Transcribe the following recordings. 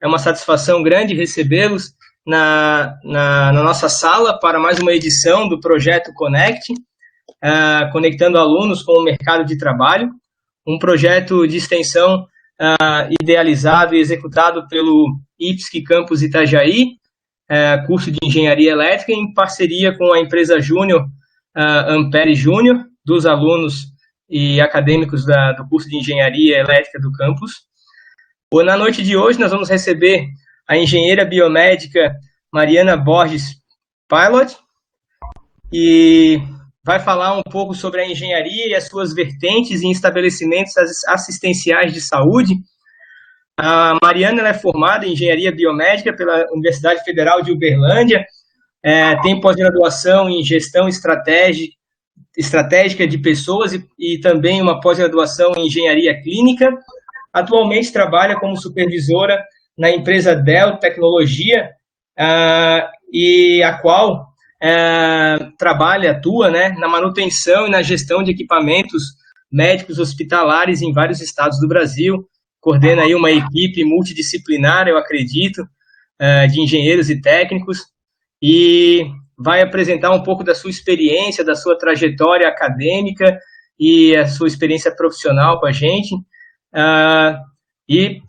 É uma satisfação grande recebê-los na nossa sala para mais uma edição do projeto Connect, conectando alunos com o mercado de trabalho, um projeto de extensão idealizado e executado pelo IFSC Campus Itajaí, curso de Engenharia Elétrica, em parceria com a empresa Júnior, Ampere Júnior, dos alunos e acadêmicos do curso de Engenharia Elétrica do campus. Na noite de hoje, nós vamos receber a engenheira biomédica Mariana Borges Pilot, e vai falar um pouco sobre a engenharia e as suas vertentes em estabelecimentos assistenciais de saúde. A Mariana é formada em engenharia biomédica pela Universidade Federal de Uberlândia, tem pós-graduação em gestão estratégica de pessoas e também uma pós-graduação em engenharia clínica. Atualmente trabalha como supervisora na empresa Dell Tecnologia, e a qual atua, né, na manutenção e na gestão de equipamentos médicos hospitalares em vários estados do Brasil. Coordena aí uma equipe multidisciplinar, eu acredito, de engenheiros e técnicos, e vai apresentar um pouco da sua experiência, da sua trajetória acadêmica e a sua experiência profissional com a gente. E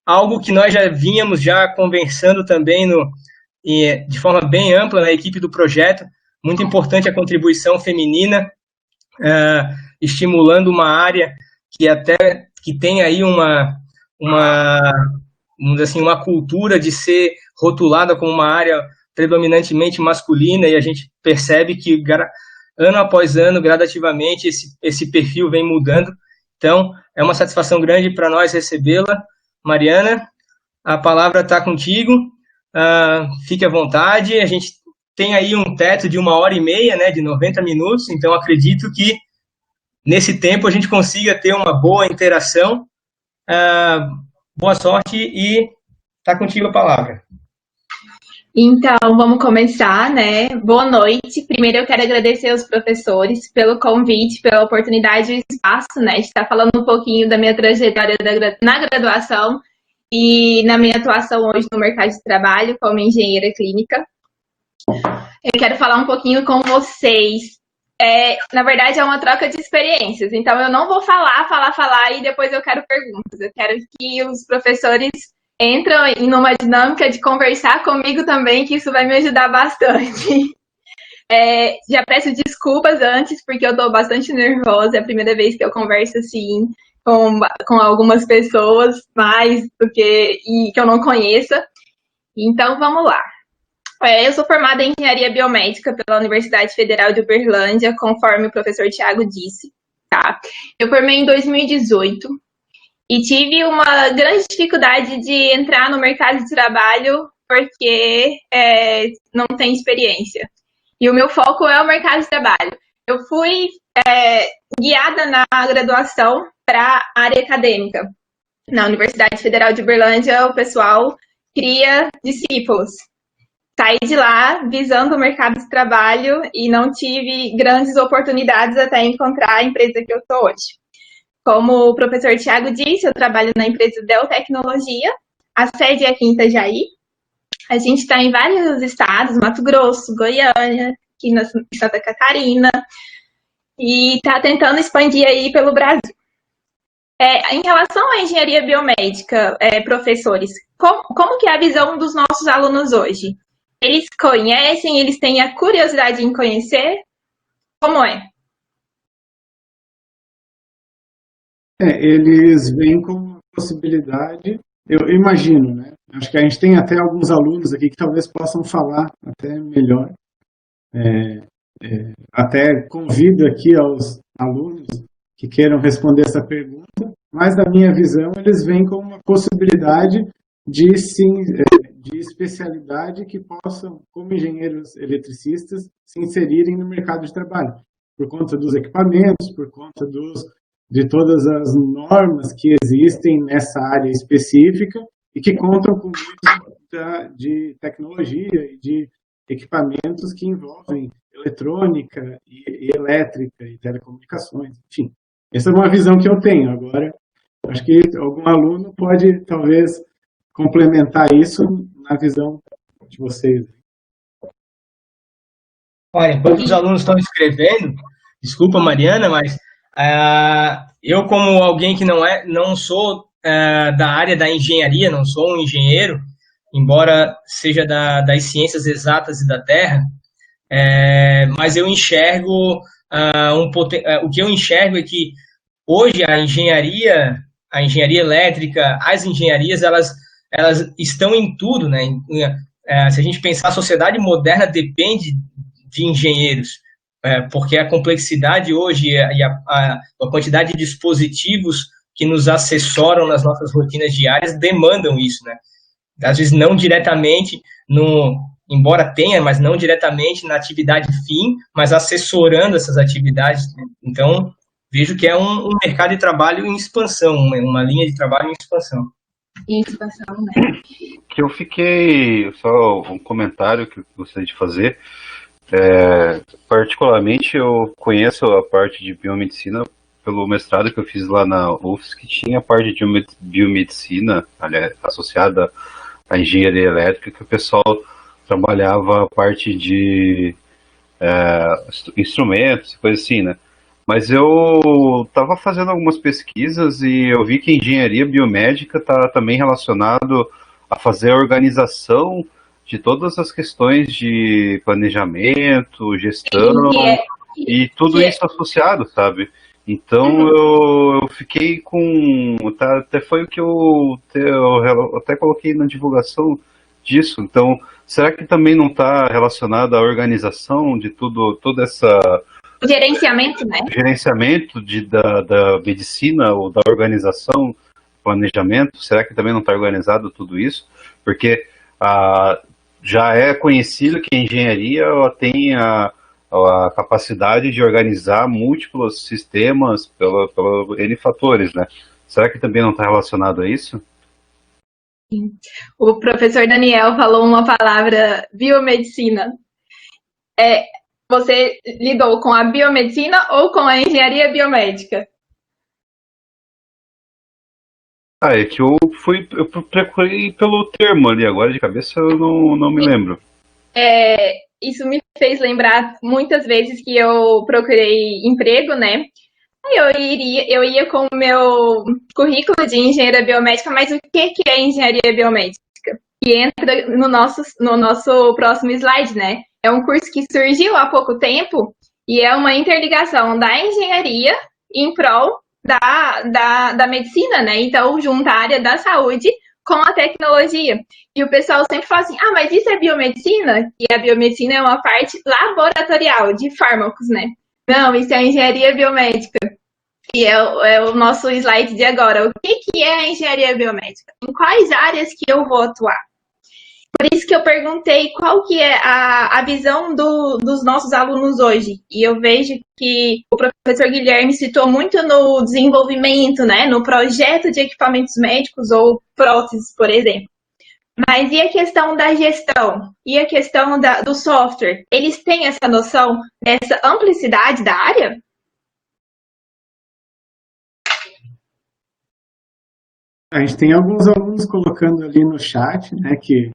algo que nós já vínhamos conversando também de forma bem ampla na equipe do projeto, muito importante a contribuição feminina, estimulando uma área que tem aí uma cultura de ser rotulada como uma área predominantemente masculina, e a gente percebe que ano após ano, gradativamente, esse perfil vem mudando. Então, é uma satisfação grande para nós recebê-la. Mariana, a palavra está contigo, fique à vontade. A gente tem aí um teto de 1h30, né, de 90 minutos, então acredito que nesse tempo a gente consiga ter uma boa interação. Boa sorte e está contigo a palavra. Então, vamos começar, né? Boa noite. Primeiro eu quero agradecer aos professores pelo convite, pela oportunidade e o espaço, né, de estar falando um pouquinho da minha trajetória na graduação e na minha atuação hoje no mercado de trabalho como engenheira clínica. Eu quero falar um pouquinho com vocês. Na verdade, é uma troca de experiências, então eu não vou falar e depois eu quero perguntas. Eu quero que os professores entram em uma dinâmica de conversar comigo também, que isso vai me ajudar bastante. Já peço desculpas antes, porque eu estou bastante nervosa, é a primeira vez que eu converso assim com algumas pessoas, mais do que eu não conheça. Então, vamos lá. Eu sou formada em Engenharia Biomédica pela Universidade Federal de Uberlândia, conforme o professor Thiago disse, tá? Eu formei em 2018 e tive uma grande dificuldade de entrar no mercado de trabalho porque não tenho experiência. E o meu foco é o mercado de trabalho. Eu fui guiada na graduação para a área acadêmica. Na Universidade Federal de Uberlândia, o pessoal cria discípulos. Saí de lá visando o mercado de trabalho e não tive grandes oportunidades até encontrar a empresa que eu estou hoje. Como o professor Thiago disse, eu trabalho na empresa Dell Tecnologia, a sede é aqui em Itajaí. A gente está em vários estados, Mato Grosso, Goiânia, aqui em Santa Catarina, e está tentando expandir aí pelo Brasil. Em relação à engenharia biomédica, professores, como que é a visão dos nossos alunos hoje? Eles conhecem, eles têm a curiosidade em conhecer? Como é? Eles veem como uma possibilidade, eu imagino, né? Acho que a gente tem até alguns alunos aqui que talvez possam falar até melhor. Até convido aqui aos alunos que queiram responder essa pergunta, mas na minha visão eles veem como uma possibilidade de especialidade que possam, como engenheiros eletricistas, se inserirem no mercado de trabalho, por conta dos equipamentos, por conta de todas as normas que existem nessa área específica e que contam com muito de tecnologia e de equipamentos que envolvem eletrônica e elétrica e telecomunicações, enfim. Essa é uma visão que eu tenho. Agora, acho que algum aluno pode, talvez, complementar isso na visão de vocês. Olha, enquanto os alunos estão escrevendo, desculpa, Mariana, mas eu, como alguém que não sou da área da engenharia, não sou um engenheiro, embora seja das ciências exatas e da Terra, mas eu enxergo o que eu enxergo é que hoje a engenharia elétrica, as engenharias, elas estão em tudo, né? Se a gente pensar, a sociedade moderna depende de engenheiros, porque a complexidade hoje e a quantidade de dispositivos que nos assessoram nas nossas rotinas diárias demandam isso, né? Às vezes não diretamente, embora tenha, mas não diretamente na atividade fim, mas assessorando essas atividades. Então, vejo que é um mercado de trabalho em expansão, uma linha de trabalho em expansão. Em expansão, né? Que eu fiquei, só um comentário que eu gostaria de fazer. Particularmente, eu conheço a parte de biomedicina pelo mestrado que eu fiz lá na UFSC, que tinha a parte de biomedicina, aliás, associada à engenharia elétrica, que o pessoal trabalhava a parte de instrumentos, coisa assim, né? Mas eu estava fazendo algumas pesquisas e eu vi que a engenharia biomédica está também relacionado a fazer a organização de todas as questões de planejamento, gestão e tudo isso associado, sabe? Então eu fiquei com... até foi o que eu até coloquei na divulgação disso. Então, será que também não está relacionado à organização de toda essa... Gerenciamento, né? Gerenciamento da medicina ou da organização, planejamento, será que também não está organizado tudo isso? Porque já é conhecido que a engenharia tem a capacidade de organizar múltiplos sistemas pelo N fatores, né? Será que também não está relacionado a isso? Sim. O professor Daniel falou uma palavra, biomedicina. Você lidou com a biomedicina ou com a engenharia biomédica? É que eu procurei pelo termo ali, agora de cabeça eu não me lembro. Isso me fez lembrar muitas vezes que eu procurei emprego, né? Eu ia com o meu currículo de engenharia biomédica, mas o que é engenharia biomédica? Que entra no nosso próximo slide, né? É um curso que surgiu há pouco tempo e é uma interligação da engenharia em prol da medicina, né? Então, junta a área da saúde com a tecnologia. E o pessoal sempre fala assim, mas isso é biomedicina? E a biomedicina é uma parte laboratorial de fármacos, né? Não, isso é engenharia biomédica. E é o nosso slide de agora. O que é a engenharia biomédica? Em quais áreas que eu vou atuar? Por isso que eu perguntei qual que é a visão dos nossos alunos hoje. E eu vejo que o professor Guilherme citou muito no desenvolvimento, né, no projeto de equipamentos médicos ou próteses, por exemplo. Mas e a questão da gestão? E a questão do software? Eles têm essa noção dessa amplicidade da área? A gente tem alguns alunos colocando ali no chat, né, que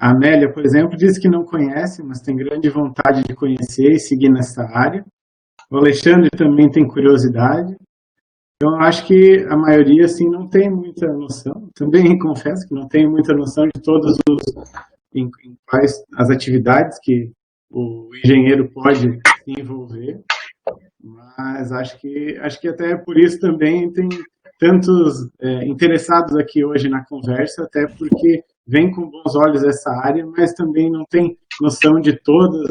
a Amélia, por exemplo, disse que não conhece, mas tem grande vontade de conhecer e seguir nessa área. O Alexandre também tem curiosidade. Então, eu acho que a maioria, assim, não tem muita noção. Também confesso que não tenho muita noção de todas em quais as atividades que o engenheiro pode se envolver. Mas acho que até por isso também tem tantos interessados aqui hoje na conversa, até porque vem com bons olhos essa área, mas também não tem noção de todos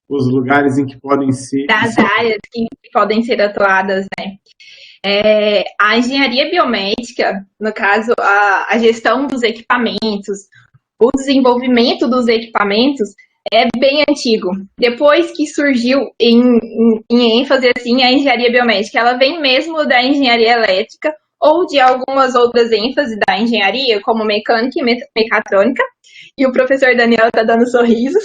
os lugares em que podem ser... Das áreas que podem ser atuadas, né? A engenharia biomédica, no caso, a gestão dos equipamentos, o desenvolvimento dos equipamentos é bem antigo. Depois que surgiu em ênfase assim, a engenharia biomédica, ela vem mesmo da engenharia elétrica ou de algumas outras ênfases da engenharia, como mecânica e mecatrônica. E o professor Daniel está dando sorrisos.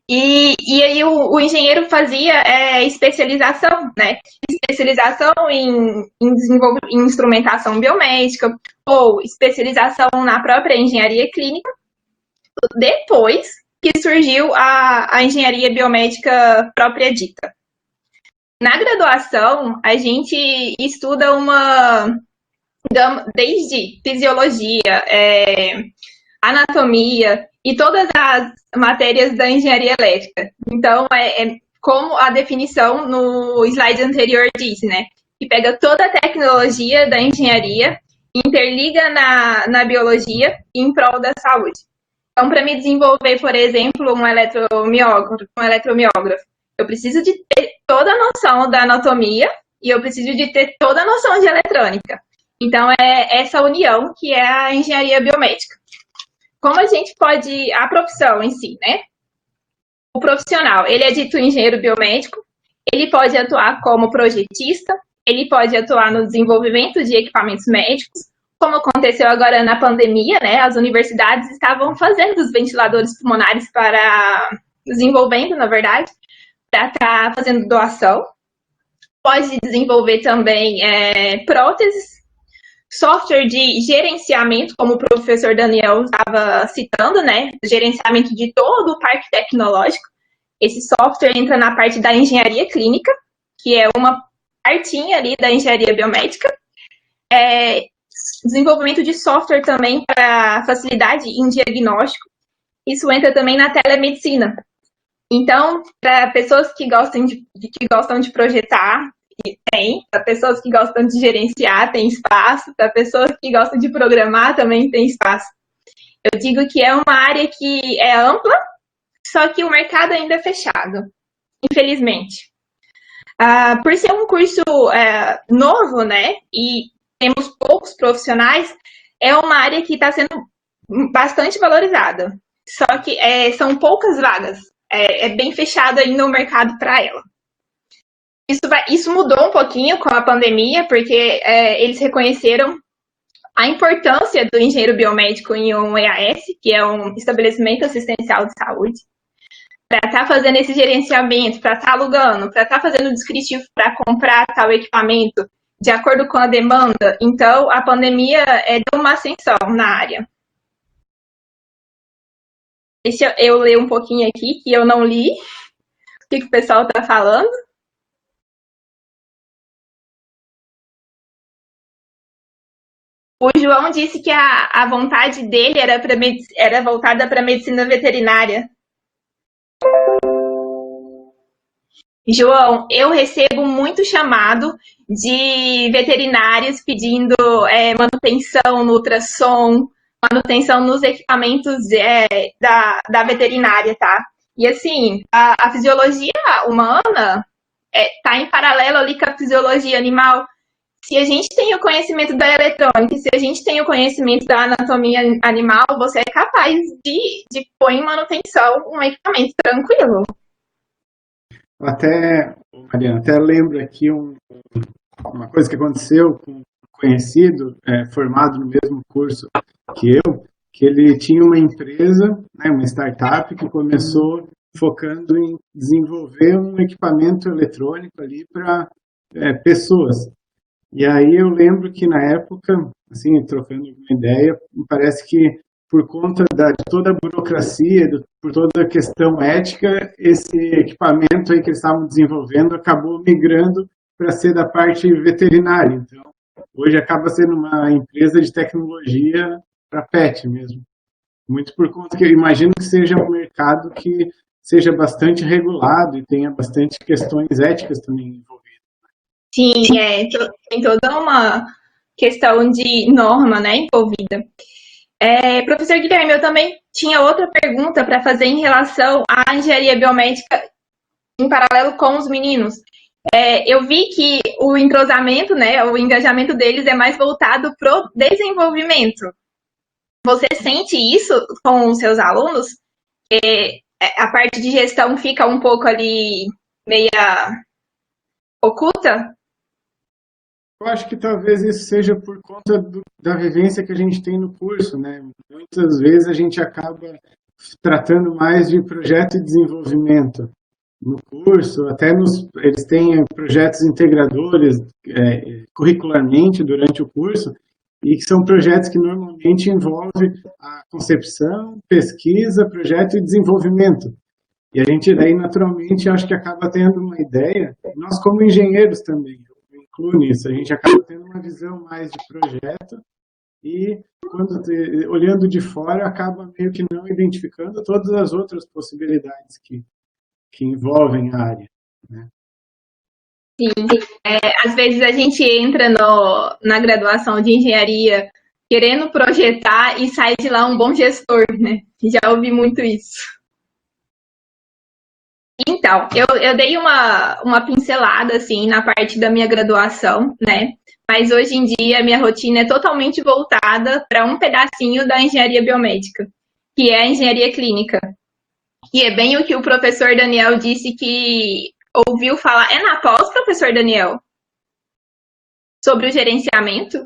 E aí o engenheiro fazia especialização, né? Especialização em instrumentação biomédica ou especialização na própria engenharia clínica, depois que surgiu a engenharia biomédica própria dita. Na graduação, a gente estuda desde fisiologia, anatomia e todas as matérias da engenharia elétrica. Então, como a definição no slide anterior disse, né? Que pega toda a tecnologia da engenharia, interliga na biologia em prol da saúde. Então, para me desenvolver, por exemplo, um eletromiógrafo, eu preciso de ter toda a noção da anatomia e eu preciso de ter toda a noção de eletrônica. Então, é essa união que é a engenharia biomédica. Como a gente pode... A profissão em si, né? O profissional, ele é dito engenheiro biomédico, ele pode atuar como projetista, ele pode atuar no desenvolvimento de equipamentos médicos, como aconteceu agora na pandemia, né? As universidades estavam fazendo os ventiladores pulmonares desenvolvendo, na verdade, para estar fazendo doação. Pode desenvolver também próteses, software de gerenciamento, como o professor Daniel estava citando, né? Gerenciamento de todo o parque tecnológico. Esse software entra na parte da engenharia clínica, que é uma partinha ali da engenharia biomédica. Desenvolvimento de software também para facilidade em diagnóstico. Isso entra também na telemedicina. Então, para pessoas que gostam de projetar, tem. Para pessoas que gostam de gerenciar, tem espaço. Para pessoas que gostam de programar, também tem espaço. Eu digo que é uma área que é ampla, só que o mercado ainda é fechado, infelizmente. Por ser um curso novo, né, e temos poucos profissionais, é uma área que está sendo bastante valorizada. Só que são poucas vagas. É bem fechado ainda o mercado para ela. Isso mudou um pouquinho com a pandemia, porque eles reconheceram a importância do engenheiro biomédico em um EAS, que é um estabelecimento assistencial de saúde, para estar fazendo esse gerenciamento, para estar alugando, para estar fazendo o descritivo para comprar tal equipamento de acordo com a demanda. Então, a pandemia deu uma ascensão na área. Deixa eu ler um pouquinho aqui, que eu não li, o que o pessoal está falando. O João disse que a vontade dele era voltada para a medicina veterinária. João, eu recebo muito chamado de veterinários pedindo manutenção no ultrassom, manutenção nos equipamentos da veterinária, tá? E assim, a fisiologia humana está em paralelo ali com a fisiologia animal. Se a gente tem o conhecimento da eletrônica, se a gente tem o conhecimento da anatomia animal, você é capaz de pôr em manutenção um equipamento tranquilo. Mariana, até lembro aqui uma coisa que aconteceu com um conhecido, formado no mesmo curso que eu, que ele tinha uma empresa, né, uma startup, que começou focando em desenvolver um equipamento eletrônico ali para pessoas. E aí eu lembro que na época, assim, trocando uma ideia, me parece que por conta de toda a burocracia, por toda a questão ética, esse equipamento aí que eles estavam desenvolvendo acabou migrando para ser da parte veterinária. Então, hoje acaba sendo uma empresa de tecnologia para pet mesmo. Muito por conta que eu imagino que seja um mercado que seja bastante regulado e tenha bastante questões éticas também envolvidas. Sim, tem toda uma questão de norma, né, envolvida. Professor Guilherme, eu também tinha outra pergunta para fazer em relação à engenharia biomédica em paralelo com os meninos. Eu vi que o entrosamento, né, o engajamento deles é mais voltado para o desenvolvimento. Você sente isso com os seus alunos? A parte de gestão fica um pouco ali meia oculta? Eu acho que talvez isso seja por conta da vivência que a gente tem no curso, né? Muitas vezes a gente acaba tratando mais de projeto e desenvolvimento no curso, eles têm projetos integradores curricularmente durante o curso, e que são projetos que normalmente envolvem a concepção, pesquisa, projeto e desenvolvimento. E a gente daí, naturalmente, acho que acaba tendo uma ideia, nós como engenheiros também, eu incluo nisso, a gente acaba tendo uma visão mais de projeto e, olhando de fora, acaba meio que não identificando todas as outras possibilidades que envolvem a área, né? Sim, às vezes a gente entra na graduação de engenharia querendo projetar e sai de lá um bom gestor, né? Já ouvi muito isso. Então, eu dei uma pincelada, assim, na parte da minha graduação, né? Mas hoje em dia a minha rotina é totalmente voltada para um pedacinho da engenharia biomédica, que é a engenharia clínica. E é bem o que o professor Daniel disse que ouviu falar. É na pós, professor Daniel? Sobre o gerenciamento?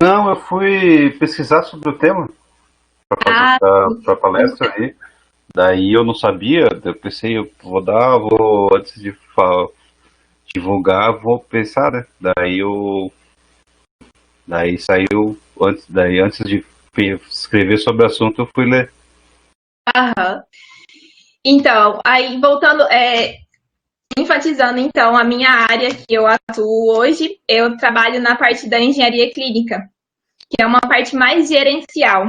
Não, eu fui pesquisar sobre o tema para a palestra aí. Daí eu não sabia, eu pensei, antes de divulgar, vou pensar, né? Daí saiu, antes de escrever sobre o assunto, eu fui ler. Aham. Então, aí voltando, enfatizando então a minha área que eu atuo hoje, eu trabalho na parte da engenharia clínica, que é uma parte mais gerencial.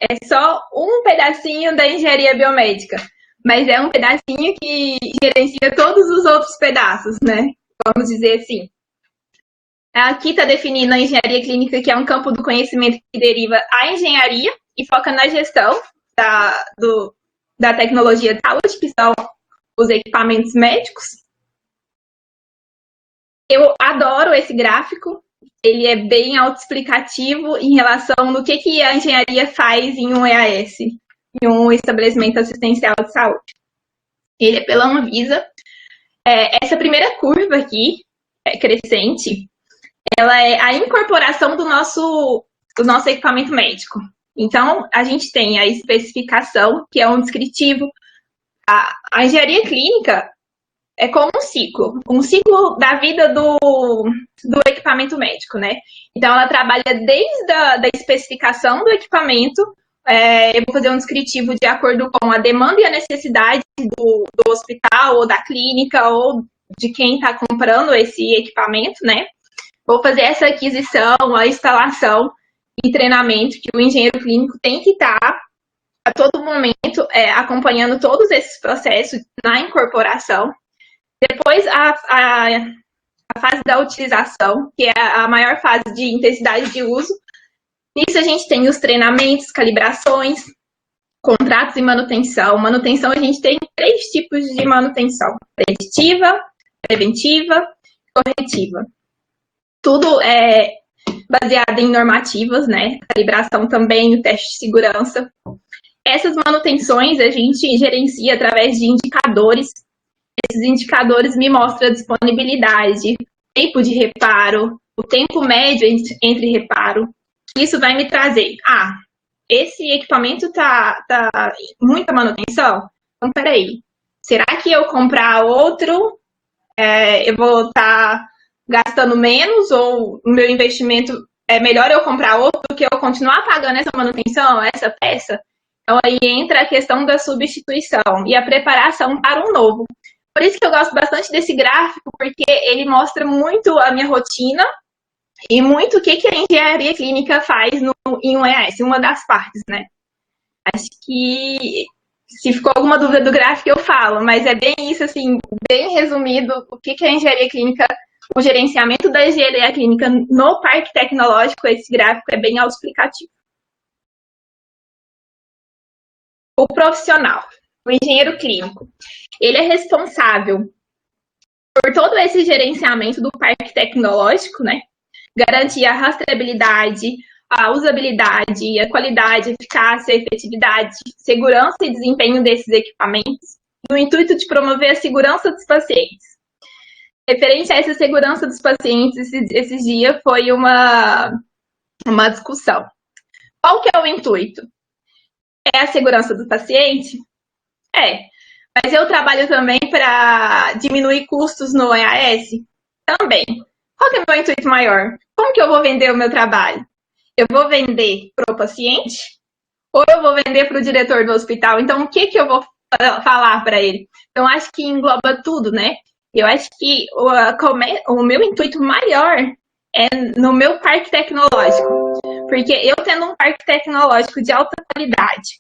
É só um pedacinho da engenharia biomédica, mas é um pedacinho que gerencia todos os outros pedaços, né? Vamos dizer assim. Aqui está definindo a engenharia clínica, que é um campo do conhecimento que deriva a engenharia e foca na gestão da tecnologia de saúde, que são os equipamentos médicos. Eu adoro esse gráfico, ele é bem autoexplicativo em relação no que a engenharia faz em um EAS, em um estabelecimento assistencial de saúde. Ele é pela Anvisa. Essa primeira curva aqui, crescente, ela é a incorporação do nosso equipamento médico. Então, a gente tem a especificação, que é um descritivo. A engenharia clínica é como um ciclo da vida do equipamento médico, né? Então, ela trabalha desde a especificação do equipamento, eu vou fazer um descritivo de acordo com a demanda e a necessidade do hospital, ou da clínica, ou de quem está comprando esse equipamento, né? Vou fazer essa aquisição, a instalação e treinamento que o engenheiro clínico tem que estar a todo momento acompanhando todos esses processos na incorporação. Depois, a fase da utilização, que é a maior fase de intensidade de uso. Nisso, a gente tem os treinamentos, calibrações, contratos e manutenção. Manutenção, a gente tem 3 tipos de manutenção: preditiva, preventiva e corretiva. Tudo é baseado em normativas, né? Calibração também, o teste de segurança. Essas manutenções a gente gerencia através de indicadores. Esses indicadores me mostram a disponibilidade, tempo de reparo, o tempo médio entre reparo. Isso vai me trazer, esse equipamento tá muita manutenção? Então, peraí, será que eu comprar outro, eu vou estar gastando menos, ou o meu investimento é melhor eu comprar outro do que eu continuar pagando essa manutenção, essa peça? Então, aí entra a questão da substituição e a preparação para um novo. Por isso que eu gosto bastante desse gráfico, porque ele mostra muito a minha rotina e muito o que a engenharia clínica faz em um EAS, uma das partes, né? Acho que se ficou alguma dúvida do gráfico, eu falo, mas é bem isso, assim, bem resumido, o que a engenharia clínica, o gerenciamento da engenharia clínica no parque tecnológico. Esse gráfico é bem autoexplicativo. O profissional, o engenheiro clínico, ele é responsável por todo esse gerenciamento do parque tecnológico, né? Garantir a rastreabilidade, a usabilidade, a qualidade, eficácia, efetividade, segurança e desempenho desses equipamentos, no intuito de promover a segurança dos pacientes. Referente a essa segurança dos pacientes, esses dias foi uma discussão. Qual que é o intuito? é a segurança do paciente? É. Mas eu trabalho também para diminuir custos no EAS? Também. Qual que é o meu intuito maior? Como que eu vou vender o meu trabalho? Eu vou vender para o paciente? Ou eu vou vender para o diretor do hospital? Então, o que que eu vou falar para ele? Então, acho que engloba tudo, né? Eu acho que o meu intuito maior é no meu parque tecnológico. Porque eu tendo um parque tecnológico de alta qualidade,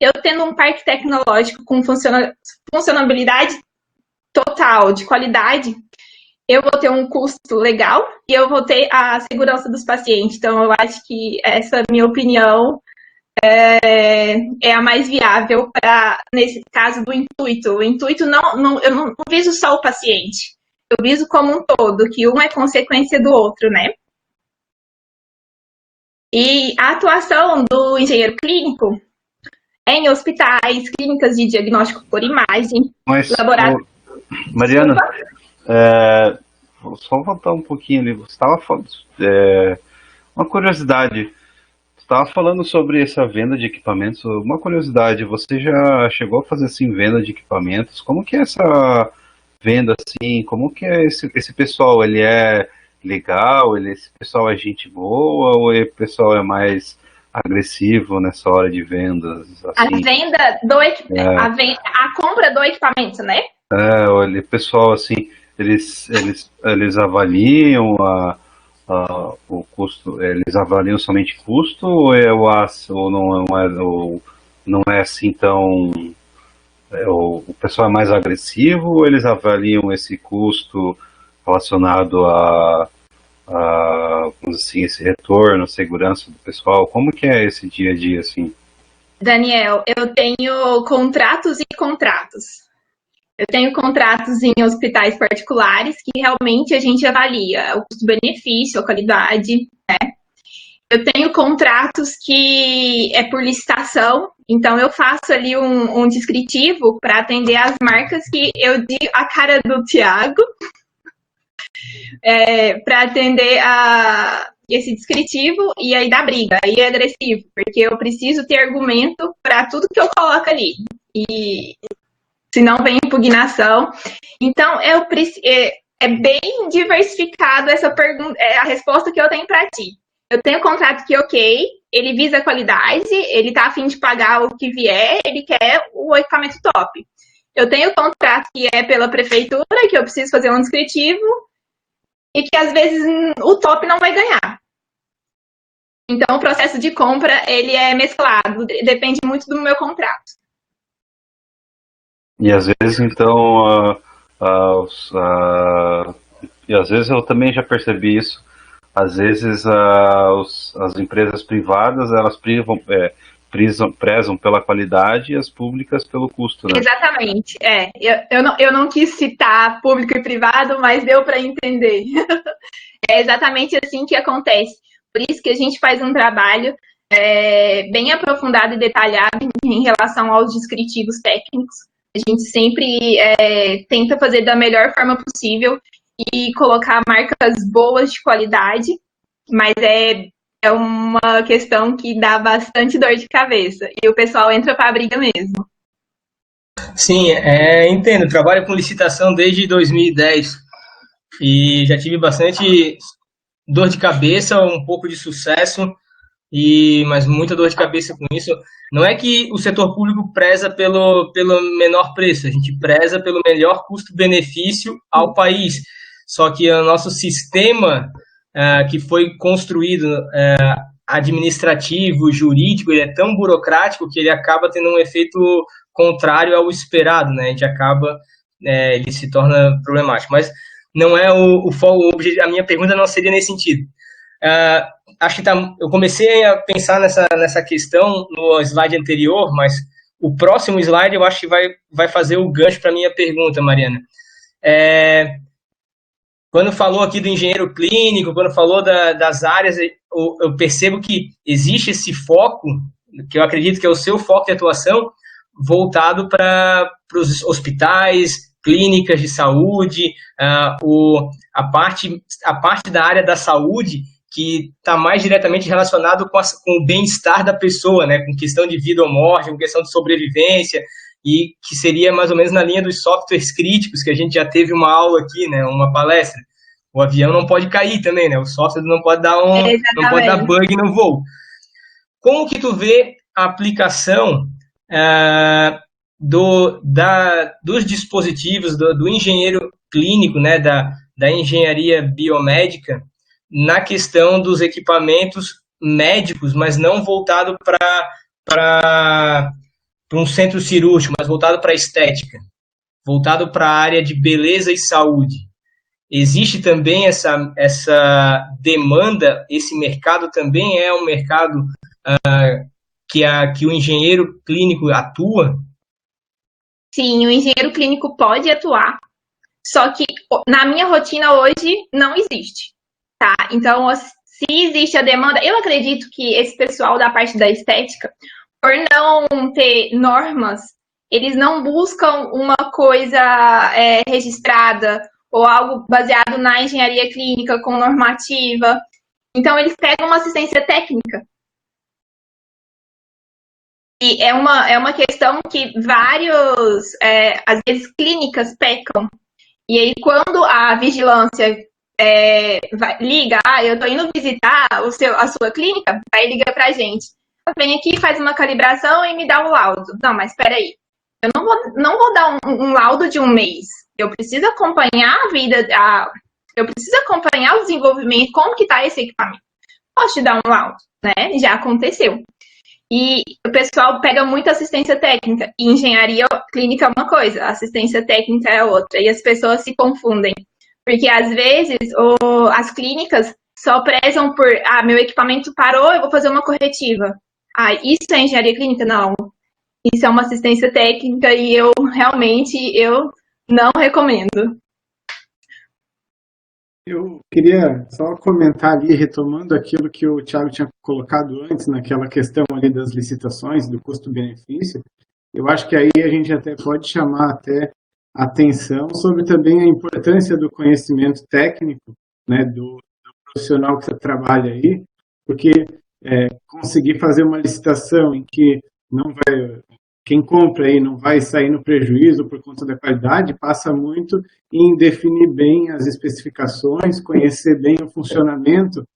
eu tendo um parque tecnológico com funcionalidade total, de qualidade, eu vou ter um custo legal e eu vou ter a segurança dos pacientes. Então, eu acho que essa minha opinião é a mais viável para, nesse caso, do intuito. O intuito, eu não viso só o paciente, eu viso como um todo, que um é consequência do outro, né? E a atuação do engenheiro clínico é em hospitais, clínicas de diagnóstico por imagem, Mas, laboratórios. Mariana, só voltar um pouquinho ali. Você estava falando, uma curiosidade. Você estava falando sobre essa venda de equipamentos. Uma curiosidade, você já chegou a fazer assim venda de equipamentos? Como que é essa venda assim? Como que é esse pessoal? Ele é legal? Esse pessoal é gente boa ou o pessoal é mais agressivo nessa hora de vendas? Assim? A venda a compra do equipamento, né? O pessoal assim, eles avaliam o custo, eles avaliam somente custo ou não é assim tão o pessoal é mais agressivo ou eles avaliam esse custo relacionado vamos dizer assim, esse retorno, segurança do pessoal? Como que é esse dia a dia assim? Daniel, eu tenho contratos e contratos. Eu tenho contratos em hospitais particulares que realmente a gente avalia o custo-benefício, a qualidade, né? Eu tenho contratos que é por licitação, então eu faço ali um descritivo para atender as marcas que eu digo a cara do Thiago, para atender esse descritivo e aí dá briga, aí é agressivo, porque eu preciso ter argumento para tudo que eu coloco ali. E se não vem impugnação. Então, é bem diversificado essa pergunta, a resposta que eu tenho para ti. Eu tenho um contrato que, ok, ele visa a qualidade, ele está a fim de pagar o que vier, ele quer o equipamento top. Eu tenho um contrato que é pela prefeitura, que eu preciso fazer um descritivo, e que às vezes o top não vai ganhar. Então, o processo de compra, ele é mesclado, depende muito do meu contrato. E às vezes, então, e às vezes eu também já percebi isso, às vezes as empresas privadas, elas prezam pela qualidade e as públicas pelo custo, né? Exatamente, eu não quis citar público e privado, mas deu para entender. É exatamente assim que acontece. Por isso que a gente faz um trabalho bem aprofundado e detalhado em relação aos descritivos técnicos. A gente sempre tenta fazer da melhor forma possível e colocar marcas boas de qualidade, mas é uma questão que dá bastante dor de cabeça. E o pessoal entra para a briga mesmo. Sim, entendo. Trabalho com licitação desde 2010 e já tive bastante dor de cabeça, um pouco de sucesso, mas muita dor de cabeça com isso. Não é que o setor público preza pelo menor preço, a gente preza pelo melhor custo-benefício ao país. Só que o nosso sistema que foi construído administrativo, jurídico, ele é tão burocrático que ele acaba tendo um efeito contrário ao esperado, né? A gente acaba, ele se torna problemático. Mas não é o foco, a minha pergunta não seria nesse sentido. Acho que eu comecei a pensar nessa questão no slide anterior, mas o próximo slide eu acho que vai fazer o gancho para a minha pergunta, Mariana. Quando falou aqui do engenheiro clínico, quando falou das áreas, eu percebo que existe esse foco, que eu acredito que é o seu foco de atuação, voltado para os hospitais, clínicas de saúde, a parte da área da saúde, que está mais diretamente relacionado com o bem-estar da pessoa, né? Com questão de vida ou morte, com questão de sobrevivência, e que seria mais ou menos na linha dos softwares críticos, que a gente já teve uma aula aqui, né? Uma palestra. O avião não pode cair também, né? O software não pode dar não pode dar bug no voo. Como que tu vê a aplicação dos dispositivos, do engenheiro clínico, né, da engenharia biomédica, na questão dos equipamentos médicos, mas não voltado para um centro cirúrgico, mas voltado para a estética, voltado para a área de beleza e saúde? Existe também essa demanda, esse mercado também é um mercado que o engenheiro clínico atua? Sim, o engenheiro clínico pode atuar, só que na minha rotina hoje não existe, tá? Então, se existe a demanda, eu acredito que esse pessoal da parte da estética, por não ter normas, eles não buscam uma coisa registrada ou algo baseado na engenharia clínica com normativa. Então, eles pegam uma assistência técnica. E é uma questão que às vezes, clínicas pecam. E aí, quando a vigilância liga, eu estou indo visitar a sua clínica, aí liga pra gente. Vem aqui, faz uma calibração e me dá um laudo. Não, mas espera aí. Eu não vou dar um laudo de um mês. Eu preciso acompanhar a vida, eu preciso acompanhar o desenvolvimento, como que está esse equipamento. Posso te dar um laudo, né? Já aconteceu. E o pessoal pega muito assistência técnica. E engenharia clínica é uma coisa, assistência técnica é outra. E as pessoas se confundem. Porque, às vezes, as clínicas só prezam por, meu equipamento parou, eu vou fazer uma corretiva. Isso é engenharia clínica? Não. Isso é uma assistência técnica e eu não recomendo. Eu queria só comentar ali, retomando aquilo que o Thiago tinha colocado antes, naquela questão ali das licitações, do custo-benefício. Eu acho que aí a gente até pode chamar até atenção sobre também a importância do conhecimento técnico, né, do profissional que você trabalha aí, porque conseguir fazer uma licitação em que quem compra aí não vai sair no prejuízo por conta da qualidade, passa muito em definir bem as especificações, conhecer bem o funcionamento,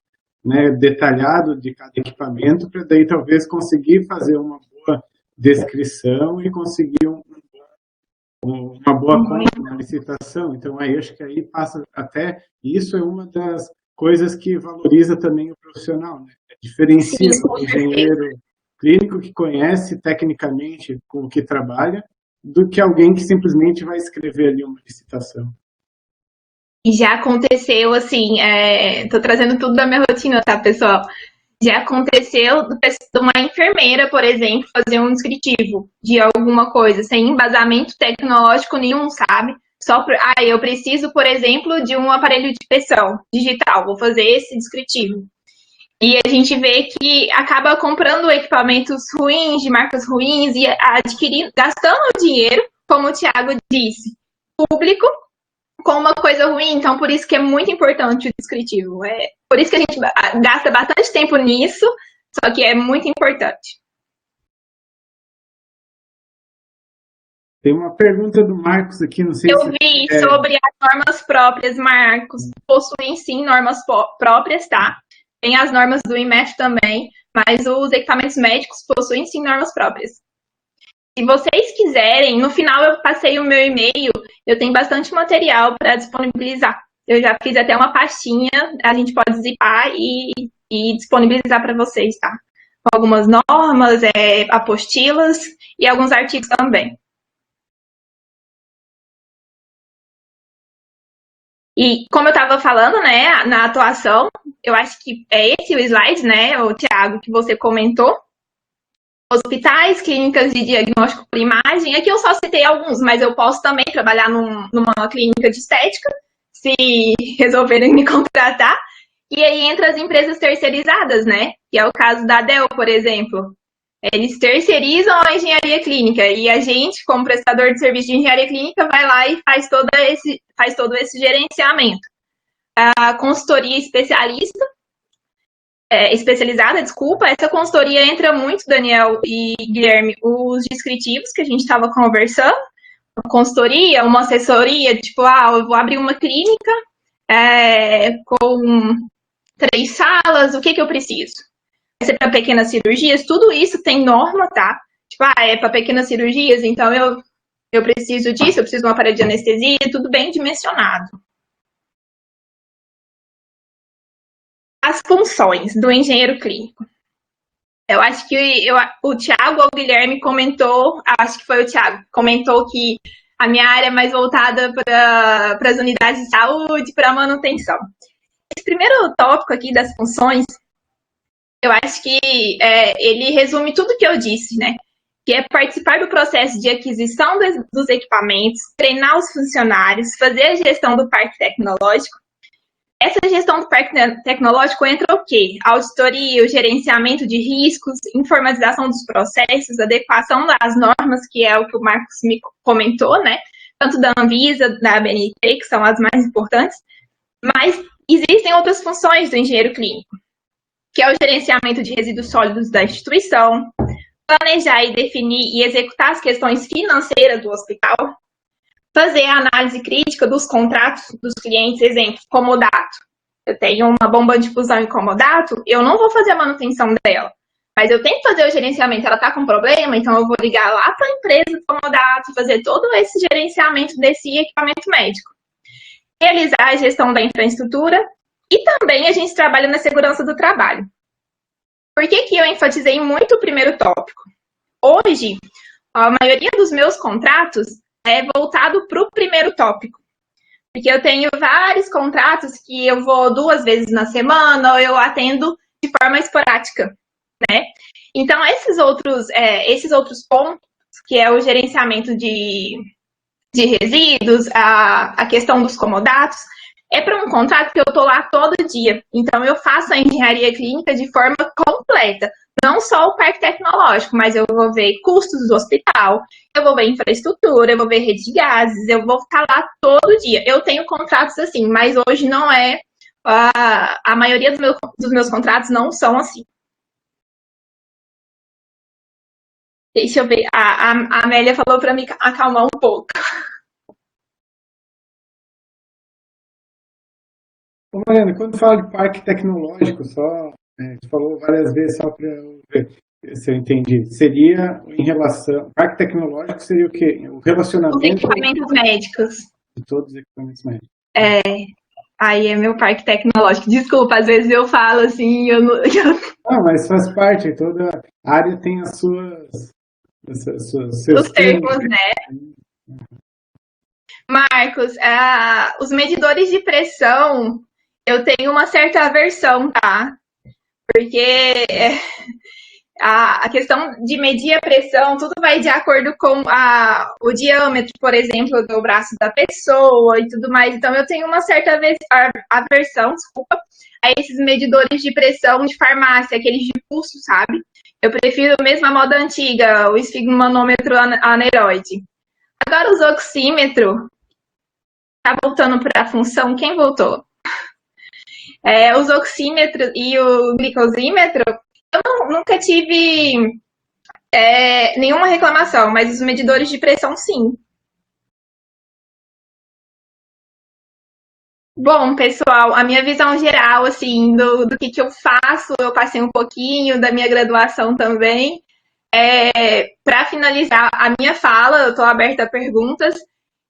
né, detalhado de cada equipamento, para daí talvez conseguir fazer uma boa descrição e conseguir uma boa compra na licitação. Então, aí acho que aí passa até, isso é uma das coisas que valoriza também o profissional, né? Diferencia o engenheiro clínico que conhece tecnicamente com o que trabalha, do que alguém que simplesmente vai escrever ali uma licitação. E já aconteceu, assim, tô trazendo tudo da minha rotina, tá, pessoal? Já aconteceu de uma enfermeira, por exemplo, fazer um descritivo de alguma coisa, sem embasamento tecnológico nenhum, sabe? Eu preciso, por exemplo, de um aparelho de impressão digital, vou fazer esse descritivo. E a gente vê que acaba comprando equipamentos ruins, de marcas ruins, e gastando dinheiro, como o Thiago disse, público, com uma coisa ruim. Então, por isso que é muito importante o descritivo. Por isso que a gente gasta bastante tempo nisso, só que é muito importante. Tem uma pergunta do Marcos aqui, não sei se... Eu vi sobre as normas próprias, Marcos. Possuem, sim, normas próprias, tá? Tem as normas do IMEF também, mas os equipamentos médicos possuem, sim, normas próprias. Se vocês quiserem, no final eu passei o meu e-mail, eu tenho bastante material para disponibilizar. Eu já fiz até uma pastinha, a gente pode zipar e disponibilizar para vocês, tá? Com algumas normas, apostilas e alguns artigos também. E como eu estava falando, né, na atuação, eu acho que é esse o slide, né, o Thiago, que você comentou. Hospitais, clínicas de diagnóstico por imagem. Aqui eu só citei alguns, mas eu posso também trabalhar numa clínica de estética, se resolverem me contratar. E aí entra as empresas terceirizadas, né, que é o caso da Dell, por exemplo. Eles terceirizam a engenharia clínica e a gente, como prestador de serviço de engenharia clínica, vai lá e faz todo esse gerenciamento. A consultoria especialista, especializada, desculpa, essa consultoria entra muito, Daniel e Guilherme, os descritivos que a gente estava conversando, uma consultoria, uma assessoria, tipo, eu vou abrir uma clínica com 3 salas, o que eu preciso? Vai ser para pequenas cirurgias? Tudo isso tem norma, tá? Tipo, é para pequenas cirurgias, então eu preciso disso, eu preciso de uma parede de anestesia, tudo bem dimensionado. As funções do engenheiro clínico. Eu acho que o Thiago ou o Guilherme comentou, acho que foi o Thiago, comentou que a minha área é mais voltada para as unidades de saúde, para manutenção. Esse primeiro tópico aqui das funções, eu acho que ele resume tudo que eu disse, né? Que é participar do processo de aquisição dos equipamentos, treinar os funcionários, fazer a gestão do parque tecnológico. Essa gestão do parque tecnológico entra o quê? Auditoria, o gerenciamento de riscos, informatização dos processos, adequação das normas, que é o que o Marcos me comentou, né? Tanto da Anvisa, da ABNT, que são as mais importantes, mas existem outras funções do engenheiro clínico, que é o gerenciamento de resíduos sólidos da instituição, planejar e definir e executar as questões financeiras do hospital, fazer a análise crítica dos contratos dos clientes, exemplo, comodato. Eu tenho uma bomba de fusão em comodato, eu não vou fazer a manutenção dela, mas eu tenho que fazer o gerenciamento. Ela está com problema, então eu vou ligar lá para a empresa de comodato, fazer todo esse gerenciamento desse equipamento médico. Realizar a gestão da infraestrutura e também a gente trabalha na segurança do trabalho. Por que eu enfatizei muito o primeiro tópico? Hoje, a maioria dos meus contratos é voltado para o primeiro tópico. Porque eu tenho vários contratos que eu vou 2 vezes na semana ou eu atendo de forma esporádica, né? Então, esses outros pontos, que é o gerenciamento de resíduos, a questão dos comodatos, é para um contrato que eu estou lá todo dia. Então, eu faço a engenharia clínica de forma completa. Não só o parque tecnológico, mas eu vou ver custos do hospital, eu vou ver infraestrutura, eu vou ver rede de gases, eu vou ficar lá todo dia. Eu tenho contratos assim, mas hoje não é... a maioria dos meus contratos não são assim. Deixa eu ver. A Amélia falou para me acalmar um pouco. Ô, Mariana, quando fala de parque tecnológico, você falou várias vezes, só para eu ver se eu entendi. Seria em relação. Parque tecnológico seria o quê? O Os relacionamento equipamentos médicos. de todos os equipamentos médicos. Aí é meu parque tecnológico. Desculpa, às vezes eu falo assim, eu não. Não, mas faz parte, toda área tem as seus Os termos, né? Marcos, os medidores de pressão, eu tenho uma certa aversão, tá? Porque a questão de medir a pressão, tudo vai de acordo com o diâmetro, por exemplo, do braço da pessoa e tudo mais. Então, eu tenho uma certa aversão, desculpa, a esses medidores de pressão de farmácia, aqueles de pulso, sabe? Eu prefiro mesmo a moda antiga, o esfigmomanômetro aneroide. Agora, os oxímetros, tá voltando para a função, quem voltou? Os oxímetros e o glicosímetro, eu nunca tive nenhuma reclamação, mas os medidores de pressão, sim. Bom, pessoal, a minha visão geral, assim, do que eu faço, eu passei um pouquinho da minha graduação também. Para finalizar a minha fala, eu estou aberta a perguntas.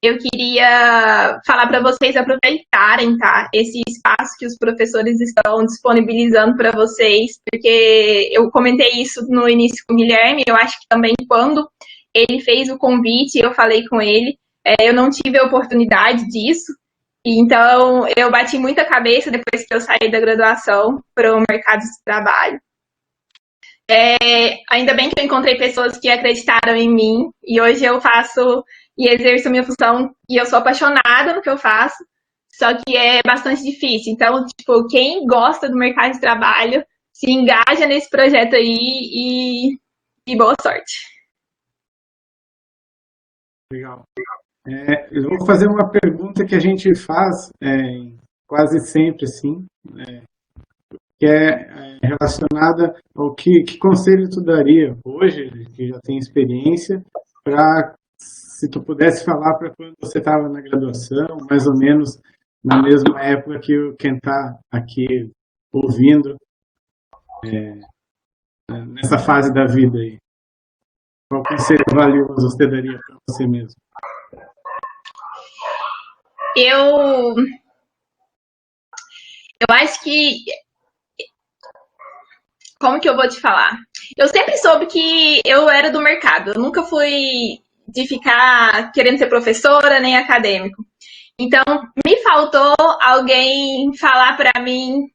Eu queria falar para vocês aproveitarem, tá? Esse espaço que os professores estão disponibilizando para vocês, porque eu comentei isso no início com o Guilherme, eu acho que também quando ele fez o convite, eu falei com ele, eu não tive a oportunidade disso, então eu bati muita cabeça depois que eu saí da graduação para o mercado de trabalho. Ainda bem que eu encontrei pessoas que acreditaram em mim, e hoje eu faço e exerço minha função, e eu sou apaixonada no que eu faço, só que é bastante difícil. Então, tipo, quem gosta do mercado de trabalho, se engaja nesse projeto aí e boa sorte. Legal. Eu vou fazer uma pergunta que a gente faz quase sempre, assim, que é relacionada ao que conselho tu daria hoje, que já tem experiência, para, se tu pudesse falar para quando você estava na graduação, mais ou menos na mesma época que quem está aqui ouvindo, nessa fase da vida aí. Qual conselho valioso você daria para você mesmo? Eu acho que, como que eu vou te falar? Eu sempre soube que eu era do mercado. Eu nunca fui de ficar querendo ser professora nem acadêmico. Então, me faltou alguém falar para me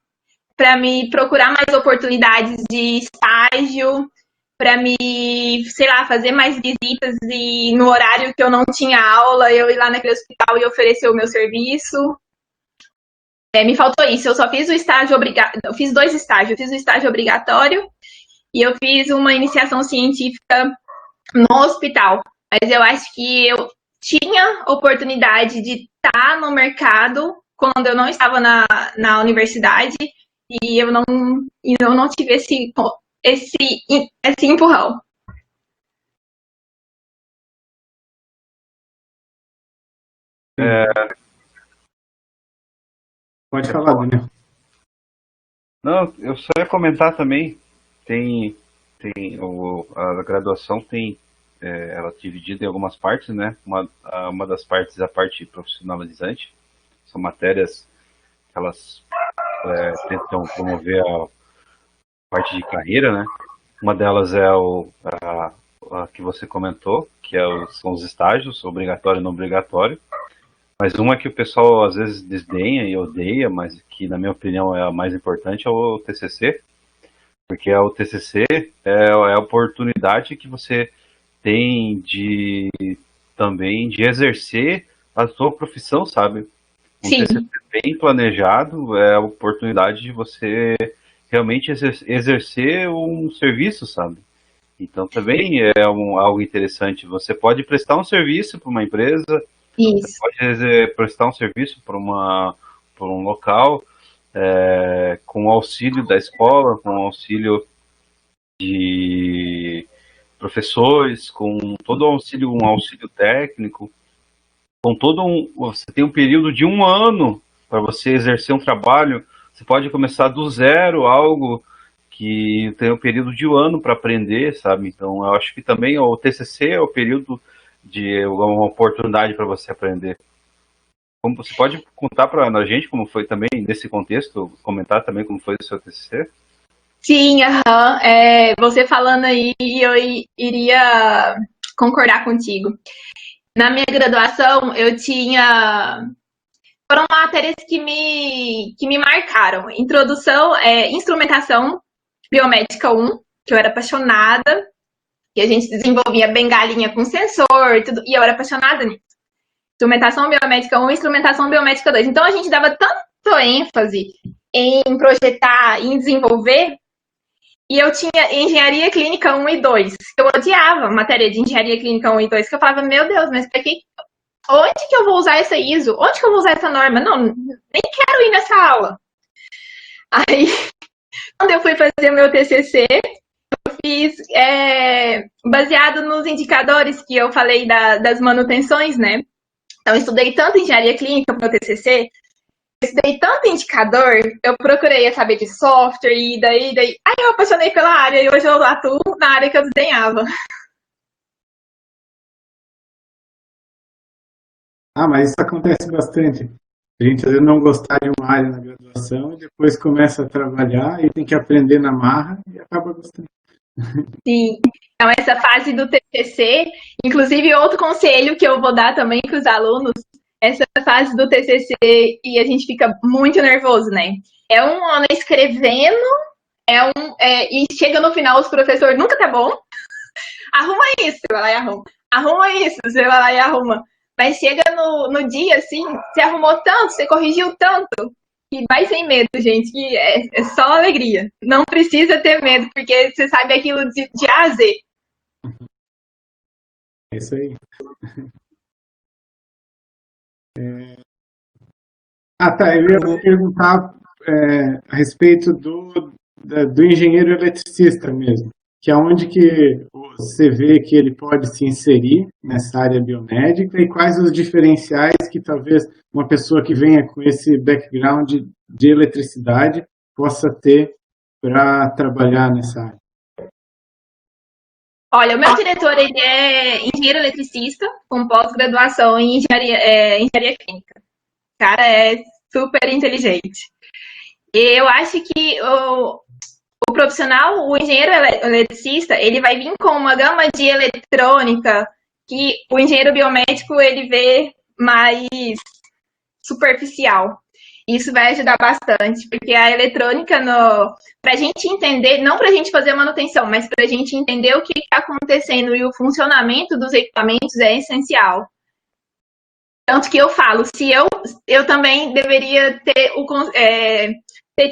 procurar mais oportunidades de estágio, para me, sei lá, fazer mais visitas e no horário que eu não tinha aula, eu ir lá naquele hospital e oferecer o meu serviço. Me faltou isso. Eu só fiz o estágio obrigatório. Eu fiz 2 estágios. Eu fiz o estágio obrigatório e eu fiz uma iniciação científica no hospital. Mas eu acho que eu tinha oportunidade de estar no mercado quando eu não estava na universidade e eu não tive esse empurrão. Pode falar, Daniel. Não, eu só ia comentar também, a graduação tem, ela é dividida em algumas partes, né? Uma das partes é a parte profissionalizante, são matérias que elas tentam promover a parte de carreira, né? Uma delas é a que você comentou, que são os estágios, obrigatório e não obrigatório. Mas uma que o pessoal às vezes desdenha e odeia, mas que na minha opinião é a mais importante, é o TCC. Porque o TCC é a oportunidade que você tem também de exercer a sua profissão, sabe? Um Sim. TCC bem planejado é a oportunidade de você realmente exercer um serviço, sabe? Então também é algo interessante. Você pode prestar um serviço para uma empresa, Isso. pode prestar um serviço para um local, com auxílio da escola, com auxílio de professores, com todo um auxílio técnico, você tem um período de 1 ano para você exercer um trabalho. Você pode começar do zero, algo que tem um período de 1 ano para aprender, sabe? Então, eu acho que também o TCC é o período de uma oportunidade para você aprender. Como você pode contar para a gente como foi também nesse contexto, comentar também como foi o seu TCC? Sim, aham. Você falando aí, eu iria concordar contigo. Na minha graduação, eu tinha. Foram matérias que me marcaram. Instrumentação biomédica 1, que eu era apaixonada, que a gente desenvolvia bengalinha com sensor, tudo, e eu era apaixonada nisso. Instrumentação biomédica 1 e instrumentação biomédica 2. Então a gente dava tanto ênfase em projetar, em desenvolver, e eu tinha engenharia clínica 1 e 2. Eu odiava a matéria de engenharia clínica 1 e 2, que eu falava, meu Deus, mas pra que onde que eu vou usar essa ISO? Onde que eu vou usar essa norma? Não, nem quero ir nessa aula. Aí, quando eu fui fazer o meu TCC, eu fiz baseado nos indicadores que eu falei das manutenções, né? Então, eu estudei tanto engenharia clínica para o meu TCC, eu estudei tanto indicador, eu procurei saber de software e daí. Aí eu apaixonei pela área e hoje eu atuo na área que eu desenhava. Mas isso acontece bastante. A gente às vezes não gostar de uma área na graduação e depois começa a trabalhar e tem que aprender na marra e acaba gostando. Sim. Então, essa fase do TCC, inclusive outro conselho que eu vou dar também para os alunos, essa fase do TCC e a gente fica muito nervoso, né? É 1 ano escrevendo, e chega no final os professores nunca tá bom. Arruma isso, você vai lá e arruma. Arruma isso, você vai lá e arruma. Mas chega no dia, assim, você arrumou tanto, você corrigiu tanto, que vai sem medo, gente, que é só alegria. Não precisa ter medo, porque você sabe aquilo de A a Z. É isso aí. Tá. Eu ia perguntar a respeito do engenheiro eletricista mesmo, que é onde que você vê que ele pode se inserir nessa área biomédica e quais os diferenciais que talvez uma pessoa que venha com esse background de eletricidade possa ter para trabalhar nessa área. Olha, o meu diretor, ele é engenheiro eletricista, com pós-graduação em engenharia química. O cara é super inteligente. E eu acho que o profissional, o engenheiro eletricista, ele vai vir com uma gama de eletrônica que o engenheiro biomédico, ele vê mais superficial. Isso vai ajudar bastante, porque a eletrônica, para a gente entender, não para a gente fazer manutenção, mas para a gente entender o que está acontecendo e o funcionamento dos equipamentos é essencial. Tanto que eu falo, se eu também deveria ter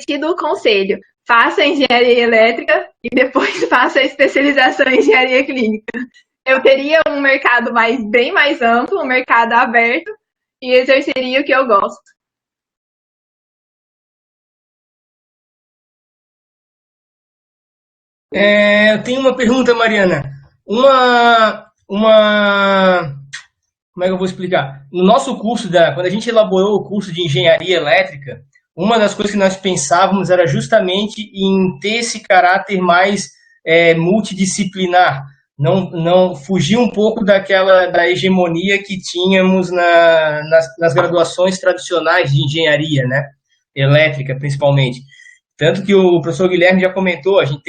tido o conselho, faça a engenharia elétrica e depois faça a especialização em engenharia clínica. Eu teria um mercado bem mais amplo, um mercado aberto, e exerceria o que eu gosto. Eu tenho uma pergunta, Mariana. Como é que eu vou explicar? No nosso curso, quando a gente elaborou o curso de engenharia elétrica, uma das coisas que nós pensávamos era justamente em ter esse caráter mais multidisciplinar, não fugir um pouco da hegemonia que tínhamos nas graduações tradicionais de engenharia, né? Elétrica, principalmente. Tanto que o professor Guilherme já comentou, a gente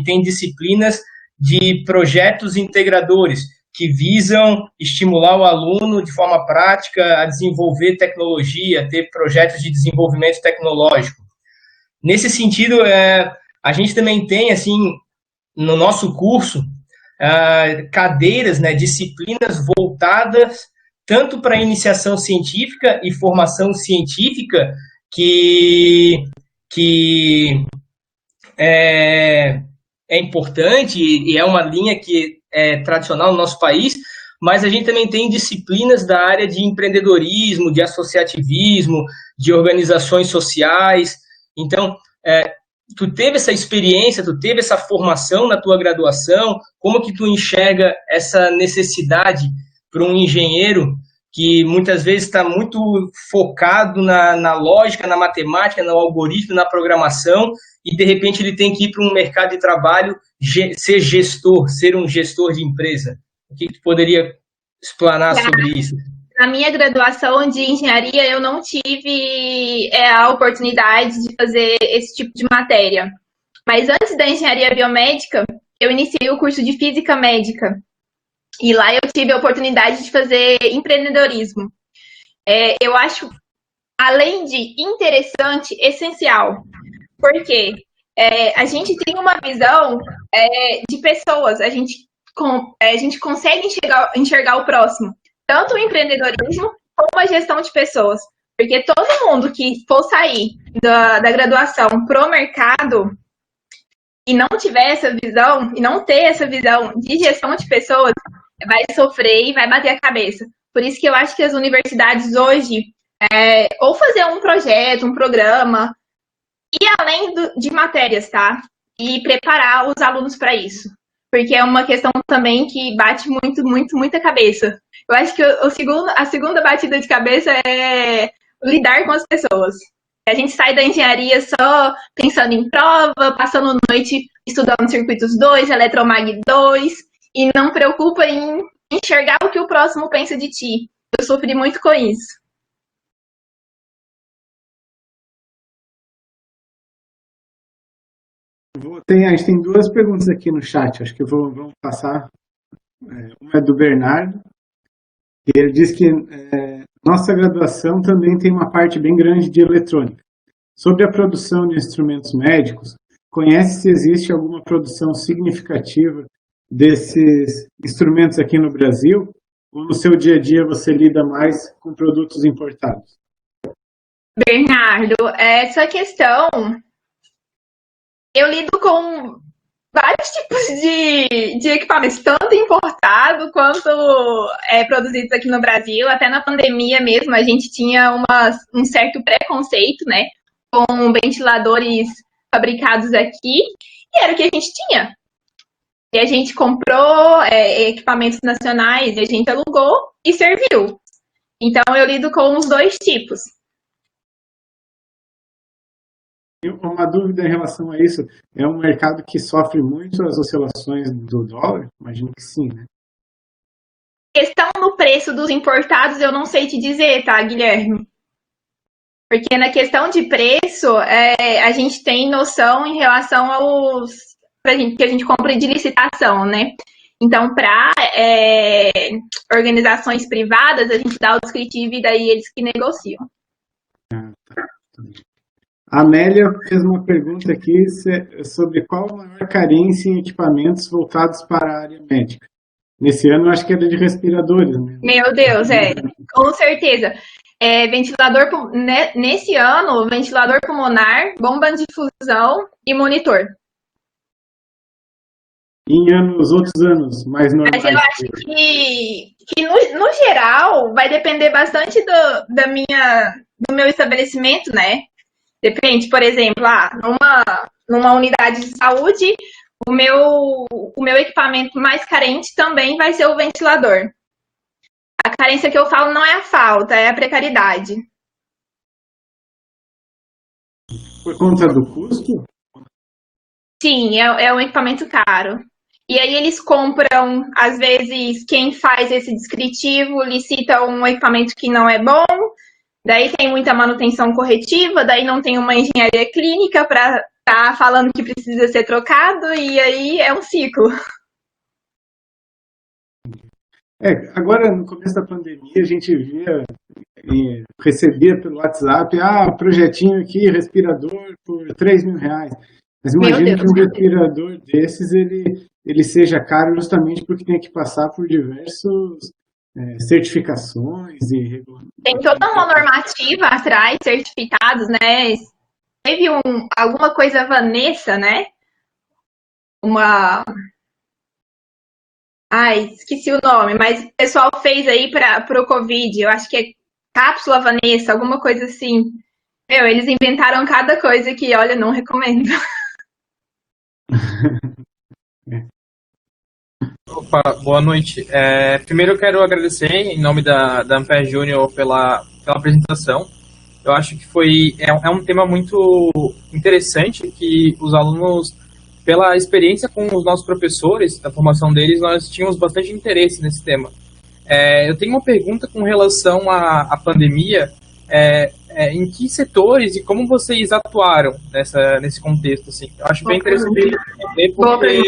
tem disciplinas de projetos integradores, que visam estimular o aluno de forma prática a desenvolver tecnologia, ter projetos de desenvolvimento tecnológico. Nesse sentido, a gente também tem, assim, no nosso curso, cadeiras, né, disciplinas voltadas tanto para iniciação científica e formação científica, que é importante e é uma linha que é tradicional no nosso país, mas a gente também tem disciplinas da área de empreendedorismo, de associativismo, de organizações sociais. Então, tu teve essa experiência, tu teve essa formação na tua graduação, como que tu enxerga essa necessidade para um engenheiro que muitas vezes está muito focado na lógica, na matemática, no algoritmo, na programação, e de repente ele tem que ir para um mercado de trabalho, ser um gestor de empresa? O que tu poderia explanar sobre isso? Na minha graduação de engenharia, eu não tive a oportunidade de fazer esse tipo de matéria. Mas antes da engenharia biomédica, eu iniciei o curso de física médica. E lá eu tive a oportunidade de fazer empreendedorismo. Eu acho, além de interessante, essencial. Porque a gente tem uma visão de pessoas, a gente consegue enxergar o próximo. Tanto o empreendedorismo como a gestão de pessoas. Porque todo mundo que for sair da graduação pro mercado e não tiver essa visão, e não ter essa visão de gestão de pessoas, vai sofrer e vai bater a cabeça. Por isso que eu acho que as universidades hoje, ou fazer um projeto, um programa, e além de matérias, tá? E preparar os alunos para isso. Porque é uma questão também que bate muita cabeça. Eu acho que a segunda batida de cabeça é lidar com as pessoas. A gente sai da engenharia só pensando em prova, passando noite estudando circuitos 2, eletromag 2, e não preocupa em enxergar o que o próximo pensa de ti. Eu sofri muito com isso. A gente tem duas perguntas aqui no chat, acho que vamos passar. Uma é do Bernardo, e ele diz que nossa graduação também tem uma parte bem grande de eletrônica. Sobre a produção de instrumentos médicos, conhece se existe alguma produção significativa desses instrumentos aqui no Brasil, ou no seu dia a dia você lida mais com produtos importados? Bernardo, essa questão, eu lido com vários tipos de equipamentos, tanto importado quanto produzidos aqui no Brasil. Até na pandemia mesmo, a gente tinha um certo preconceito, né? com ventiladores fabricados aqui, e era o que a gente tinha. E a gente comprou equipamentos nacionais, e a gente alugou e serviu. Então, eu lido com os dois tipos. Uma dúvida em relação a isso, é um mercado que sofre muito as oscilações do dólar? Imagino que sim, né? Questão no preço dos importados, eu não sei te dizer, tá, Guilherme? Porque na questão de preço, a gente tem noção em relação aos que a gente compra de licitação, né? Então, para organizações privadas, a gente dá o descritivo e daí eles que negociam. A Amélia fez uma pergunta aqui sobre qual a maior carência em equipamentos voltados para a área médica. Nesse ano, eu acho que era de respiradores, né? Meu Deus, com certeza. Ventilador, nesse ano, ventilador pulmonar, bomba de difusão e monitor. Os outros anos mais normais. Mas eu acho que no geral, vai depender bastante do meu estabelecimento, né? Depende, por exemplo, numa unidade de saúde, o meu equipamento mais carente também vai ser o ventilador. A carência que eu falo não é a falta, é a precariedade. Por conta do custo? Sim, é um equipamento caro. E aí eles compram, às vezes, quem faz esse descritivo licita um equipamento que não é bom, daí tem muita manutenção corretiva, daí não tem uma engenharia clínica para estar falando que precisa ser trocado, e aí é um ciclo. Agora, no começo da pandemia, a gente recebia pelo WhatsApp, projetinho aqui, respirador por R$3.000. Mas imagina que um respirador desses, ele seja caro justamente porque tem que passar por diversas certificações e regulamentos. Tem toda uma normativa atrás, certificados, né? Teve alguma coisa Vanessa, né? Esqueci o nome, mas o pessoal fez aí para o Covid, eu acho que é cápsula Vanessa, alguma coisa assim. Eles inventaram cada coisa que, olha, não recomendo. Opa, boa noite. Primeiro eu quero agradecer em nome da Ampere Júnior pela apresentação. Eu acho que é um tema muito interessante que os alunos, pela experiência com os nossos professores, da formação deles, nós tínhamos bastante interesse nesse tema. Eu tenho uma pergunta com relação à pandemia. Em que setores e como vocês atuaram nesse contexto? Assim? Eu acho bem interessante entender porque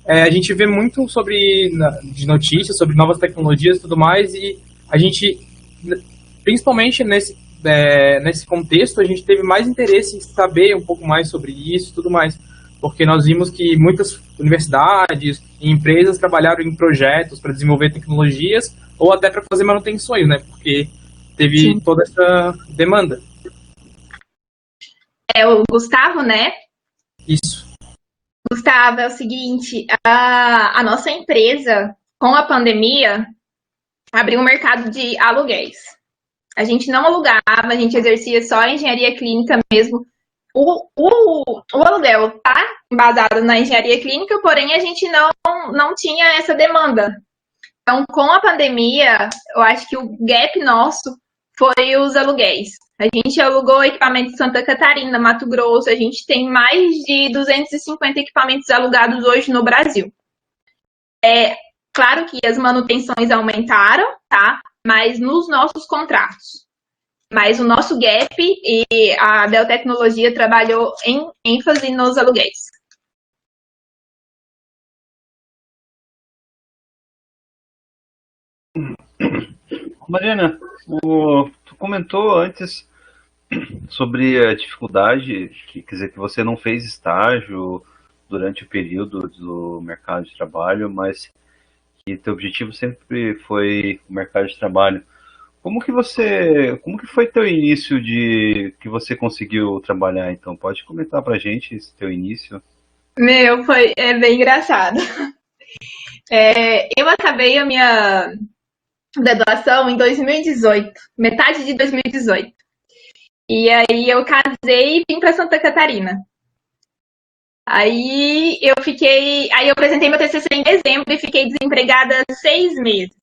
a gente vê muito de notícias sobre novas tecnologias e tudo mais, e a gente, principalmente nesse contexto, a gente teve mais interesse em saber um pouco mais sobre isso e tudo mais, porque nós vimos que muitas universidades e empresas trabalharam em projetos para desenvolver tecnologias ou até para fazer manutenções, né? Porque teve toda essa demanda. O Gustavo, né? Isso. Gustavo, é o seguinte, a nossa empresa, com a pandemia, abriu um mercado de aluguéis. A gente não alugava, a gente exercia só a engenharia clínica mesmo. O aluguel está embasado na engenharia clínica, porém a gente não tinha essa demanda. Então, com a pandemia, eu acho que o gap nosso foi os aluguéis. A gente alugou equipamentos em Santa Catarina, Mato Grosso, a gente tem mais de 250 equipamentos alugados hoje no Brasil. Claro que as manutenções aumentaram, tá? Mas nos nossos contratos. Mas o nosso gap e a Biotecnologia trabalhou em ênfase nos aluguéis. Mariana, tu comentou antes sobre a dificuldade, quer dizer, que você não fez estágio durante o período do mercado de trabalho, mas que teu objetivo sempre foi o mercado de trabalho. Como que foi teu início que você conseguiu trabalhar, então? Pode comentar pra gente esse teu início? Foi bem engraçado. Eu acabei a minha graduação em 2018, metade de 2018. E aí eu casei casei e vim para Santa Catarina. Aí eu apresentei meu TCC em dezembro e fiquei desempregada 6 meses.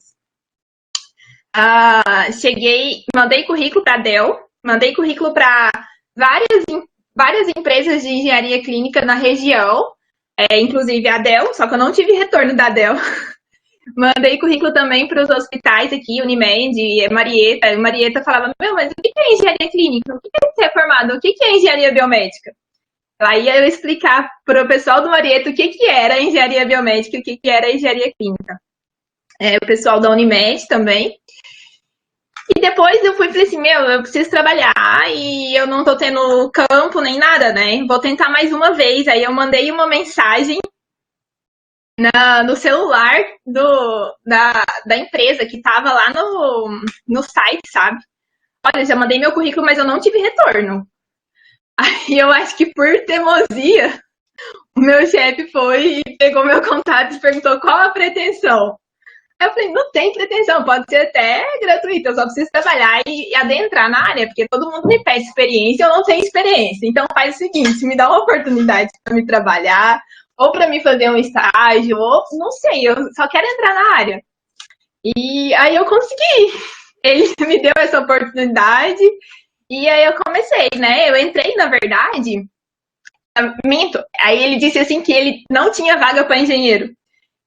Mandei currículo para a Dell, mandei currículo para várias empresas de engenharia clínica na região, inclusive a Dell, só que eu não tive retorno da Dell. Mandei currículo também para os hospitais aqui, Unimed, Marieta. Marieta falava, mas o que é engenharia clínica? O que é ser formado? O que é engenharia biomédica? Aí eu explicar para o pessoal do Marieta o que era engenharia biomédica e o que era engenharia clínica. O pessoal da Unimed também. E depois eu falei assim, eu preciso trabalhar e eu não tô tendo campo nem nada, né? Vou tentar mais uma vez. Aí eu mandei uma mensagem no celular da empresa que tava lá no site, sabe? Olha, já mandei meu currículo, mas eu não tive retorno. Aí eu acho que por teimosia, o meu chefe foi e pegou meu contato e perguntou qual a pretensão. Aí eu falei, não tem pretensão, pode ser até gratuito, eu só preciso trabalhar e adentrar na área, porque todo mundo me pede experiência, eu não tenho experiência. Então faz o seguinte, me dá uma oportunidade para me trabalhar, ou para me fazer um estágio, ou não sei, eu só quero entrar na área. E aí eu consegui. Ele me deu essa oportunidade e aí eu comecei, né? Eu entrei, na verdade, minto. Aí ele disse assim que ele não tinha vaga para engenheiro.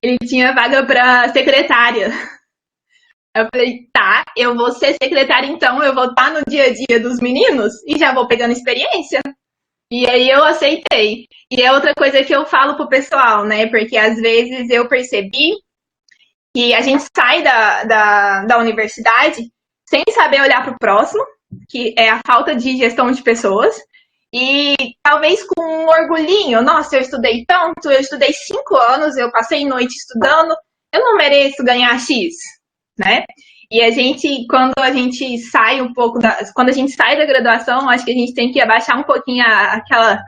Ele tinha vaga para secretária. Eu falei, tá, eu vou ser secretária então, eu vou estar no dia a dia dos meninos e já vou pegando experiência. E aí eu aceitei. E é outra coisa que eu falo pro pessoal, né? Porque às vezes eu percebi que a gente sai da universidade sem saber olhar pro próximo, que é a falta de gestão de pessoas. E talvez com um orgulhinho, nossa, eu estudei tanto, eu estudei 5 anos, eu passei noite estudando, eu não mereço ganhar X, né? E quando a gente sai um pouco quando a gente sai da graduação, acho que a gente tem que abaixar um pouquinho aquela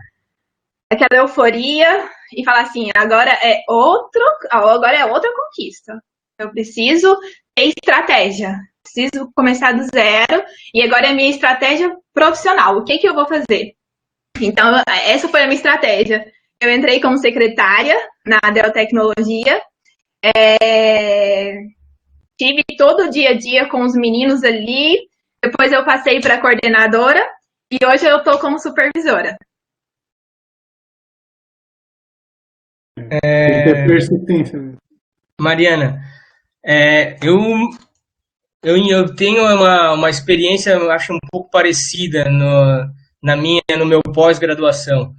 euforia e falar assim, agora é outra conquista. Eu preciso ter estratégia, preciso começar do zero e agora é a minha estratégia profissional. O que eu vou fazer? Então, essa foi a minha estratégia. Eu entrei como secretária na Dell Tecnologia, tive todo o dia a dia com os meninos ali, depois eu passei para coordenadora e hoje eu estou como supervisora. Persistência. Mariana, eu tenho uma experiência, eu acho, um pouco parecida no meu pós-graduação.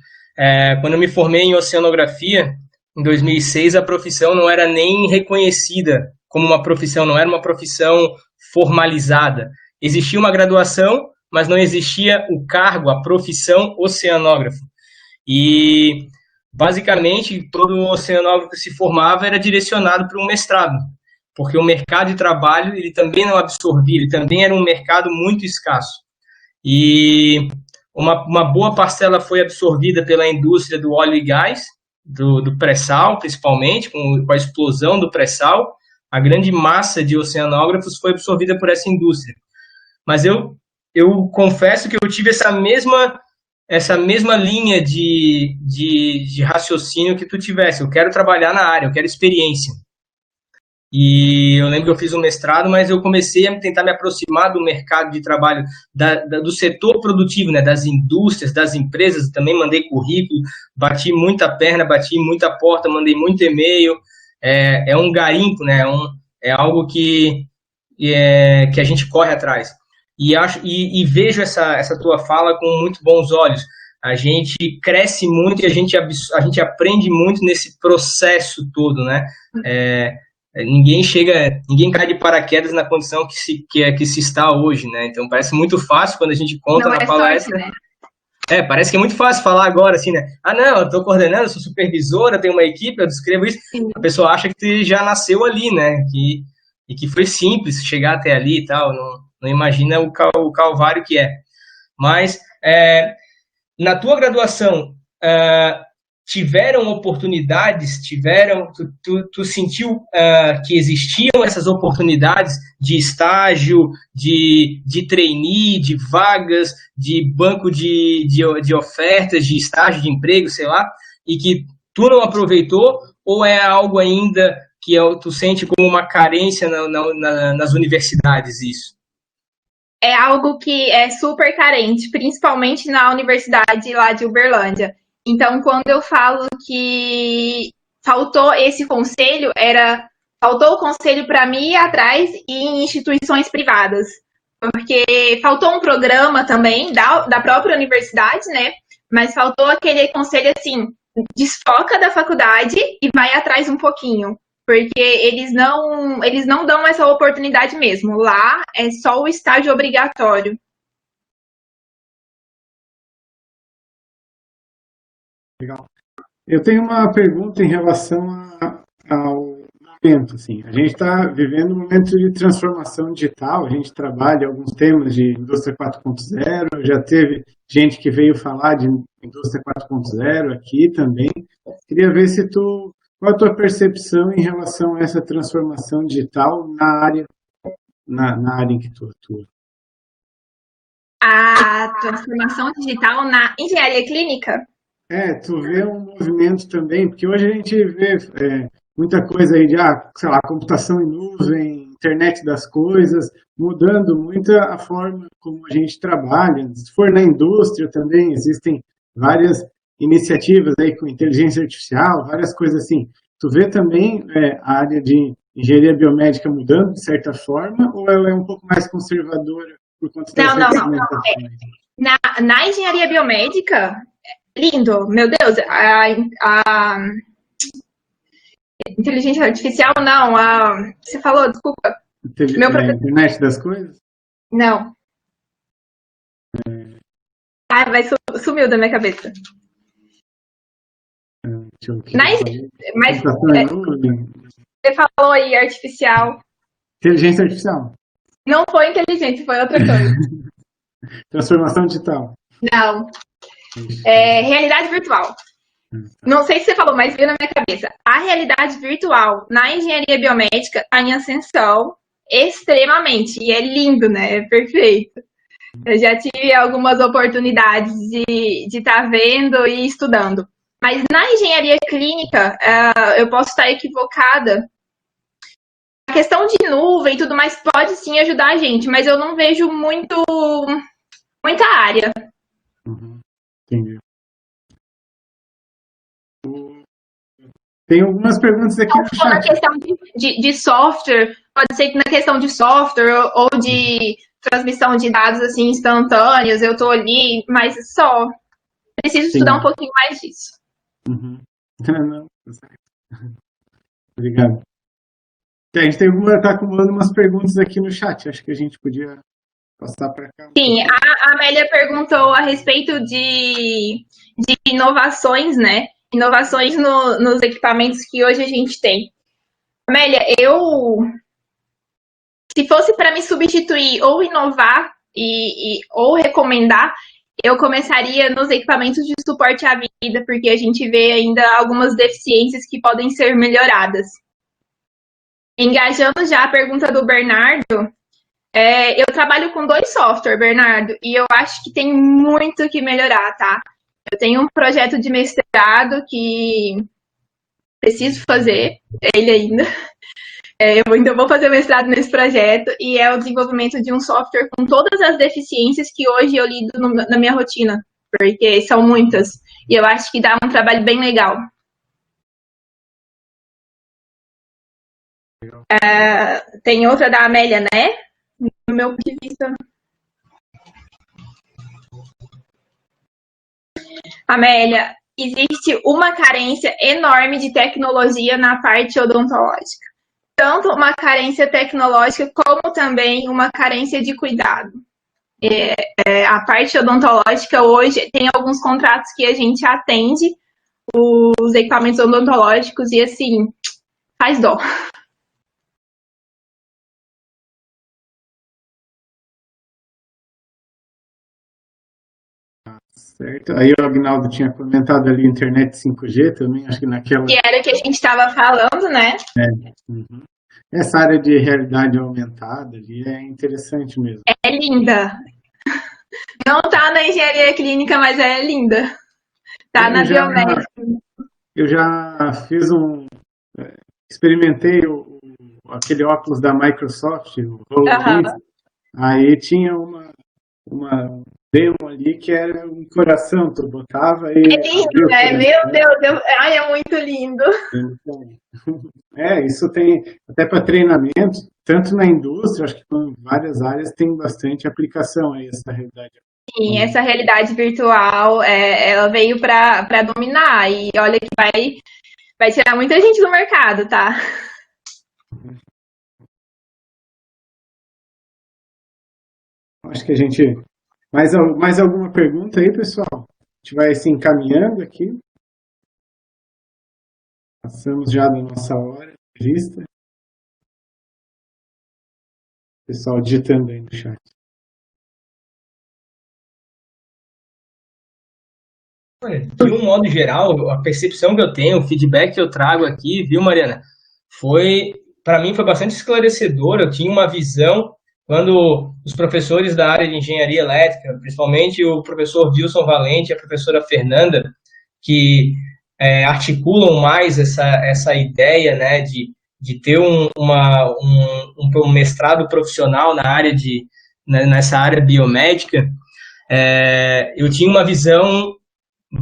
Quando eu me formei em oceanografia, em 2006, a profissão não era nem reconhecida como uma profissão, não era uma profissão formalizada. Existia uma graduação, mas não existia o cargo, a profissão oceanógrafo. E, basicamente, todo oceanógrafo que se formava era direcionado para um mestrado, porque o mercado de trabalho ele também não absorvia, ele também era um mercado muito escasso. E uma boa parcela foi absorvida pela indústria do óleo e gás, do pré-sal, principalmente, com a explosão do pré-sal. A grande massa de oceanógrafos foi absorvida por essa indústria. Mas eu confesso que eu tive essa mesma linha de raciocínio que tu tivesse. Eu quero trabalhar na área, eu quero experiência. E eu lembro que eu fiz um mestrado, mas eu comecei a tentar me aproximar do mercado de trabalho, do setor produtivo, né, das indústrias, das empresas. Também mandei currículo, bati muita perna, bati muita porta, mandei muito e-mail. É um garimpo, né, é algo que a gente corre atrás. E vejo essa tua fala com muito bons olhos. A gente cresce muito e a gente aprende muito nesse processo todo, né? Ninguém cai de paraquedas na condição que se está hoje, né? Então parece muito fácil quando a gente conta na palestra. Sorte, né? Parece que é muito fácil falar agora, assim, né? Ah, não, eu estou coordenando, eu sou supervisora, tenho uma equipe, eu descrevo isso. Sim. A pessoa acha que tu já nasceu ali, né? E que foi simples chegar até ali e tal. Não imagina o calvário que é. Mas, na tua graduação, tiveram oportunidades, tu sentiu que existiam essas oportunidades de estágio, de trainee, de vagas, de banco de ofertas, de estágio, de emprego, sei lá, e que tu não aproveitou, ou é algo ainda que tu sente como uma carência nas universidades, isso? É algo que é super carente, principalmente na universidade lá de Uberlândia. Então, quando eu falo que faltou esse conselho, faltou o conselho para mim ir atrás e em instituições privadas. Porque faltou um programa também da própria universidade, né? Mas faltou aquele conselho assim, desfoca da faculdade e vai atrás um pouquinho. Porque eles não dão essa oportunidade mesmo. Lá é só o estágio obrigatório. Legal. Eu tenho uma pergunta em relação ao momento. Assim. A gente está vivendo um momento de transformação digital, a gente trabalha alguns temas de indústria 4.0, já teve gente que veio falar de indústria 4.0 aqui também. Queria ver qual a tua percepção em relação a essa transformação digital na área em que tu atua. A transformação digital na engenharia clínica? Tu vê um movimento também, porque hoje a gente vê muita coisa aí de, sei lá, computação em nuvem, internet das coisas, mudando muito a forma como a gente trabalha. Se for na indústria também, existem várias iniciativas aí com inteligência artificial, várias coisas assim. Tu vê também a área de engenharia biomédica mudando, de certa forma, ou ela é um pouco mais conservadora por conta dessa Não. Na engenharia biomédica, lindo, meu Deus, a inteligência artificial, não, você falou, desculpa. Internet das coisas? Não. Sumiu da minha cabeça. Mas você falou aí, artificial. Inteligência artificial. Não foi inteligência, foi outra coisa. Transformação digital. Não. Realidade virtual. Não sei se você falou, mas veio na minha cabeça. A realidade virtual na engenharia biomédica está em ascensão extremamente. E é lindo, né? É perfeito. Eu já tive algumas oportunidades de estar vendo e estudando. Mas na engenharia clínica, eu posso estar equivocada. A questão de nuvem e tudo mais pode sim ajudar a gente, mas eu não vejo muita área. Entendi. Tem algumas perguntas aqui no chat. Na questão de software, pode ser que na questão de software ou de transmissão de dados assim instantâneos, eu estou ali, mas só preciso estudar um pouquinho mais disso. Não, obrigado. A gente está acumulando umas perguntas aqui no chat, acho que a gente podia passar para cá. Sim, a Amélia perguntou a respeito de inovações, né? Inovações nos equipamentos que hoje a gente tem. Amélia, se fosse para me substituir ou inovar ou recomendar, eu começaria nos equipamentos de suporte à vida, porque a gente vê ainda algumas deficiências que podem ser melhoradas. Engajando já a pergunta do Bernardo, eu trabalho com 2 softwares, Bernardo, e eu acho que tem muito que melhorar, tá? Eu tenho um projeto de mestrado que preciso fazer, ele ainda. Eu ainda vou fazer mestrado nesse projeto, e é o desenvolvimento de um software com todas as deficiências que hoje eu lido na minha rotina, porque são muitas, e eu acho que dá um trabalho bem legal. Tem outra da Amélia, né? No meu ponto de vista. Amélia, existe uma carência enorme de tecnologia na parte odontológica. Tanto uma carência tecnológica, como também uma carência de cuidado. A parte odontológica hoje tem alguns contratos que a gente atende os equipamentos odontológicos e assim, faz dó. Certo. Aí o Agnaldo tinha comentado ali internet 5G também, acho que naquela. Que era o que a gente estava falando, né? Uhum. Essa área de realidade aumentada ali é interessante mesmo. É linda. Não tá na engenharia clínica, mas é linda. Tá na biomédica. Eu já fiz experimentei aquele óculos da Microsoft, o HoloLens. Aí tinha uma demo ali que era um coração, tu botava e... É lindo, né? Meu Deus, ai, é muito lindo. Isso tem, até para treinamento, tanto na indústria, acho que em várias áreas tem bastante aplicação a essa realidade. Sim, essa realidade virtual, ela veio para dominar e olha que vai tirar muita gente do mercado, tá? Acho que a gente... Mais alguma pergunta aí, pessoal? A gente vai se encaminhando aqui. Passamos já da nossa hora de vista. Pessoal digitando aí no chat. De um modo geral, a percepção que eu tenho, o feedback que eu trago aqui, viu, Mariana, para mim, foi bastante esclarecedor. Eu tinha uma visão quando os professores da área de engenharia elétrica, principalmente o professor Wilson Valente e a professora Fernanda, que articulam mais essa ideia, né, de ter um mestrado profissional na área nessa área biomédica. Eu tinha uma visão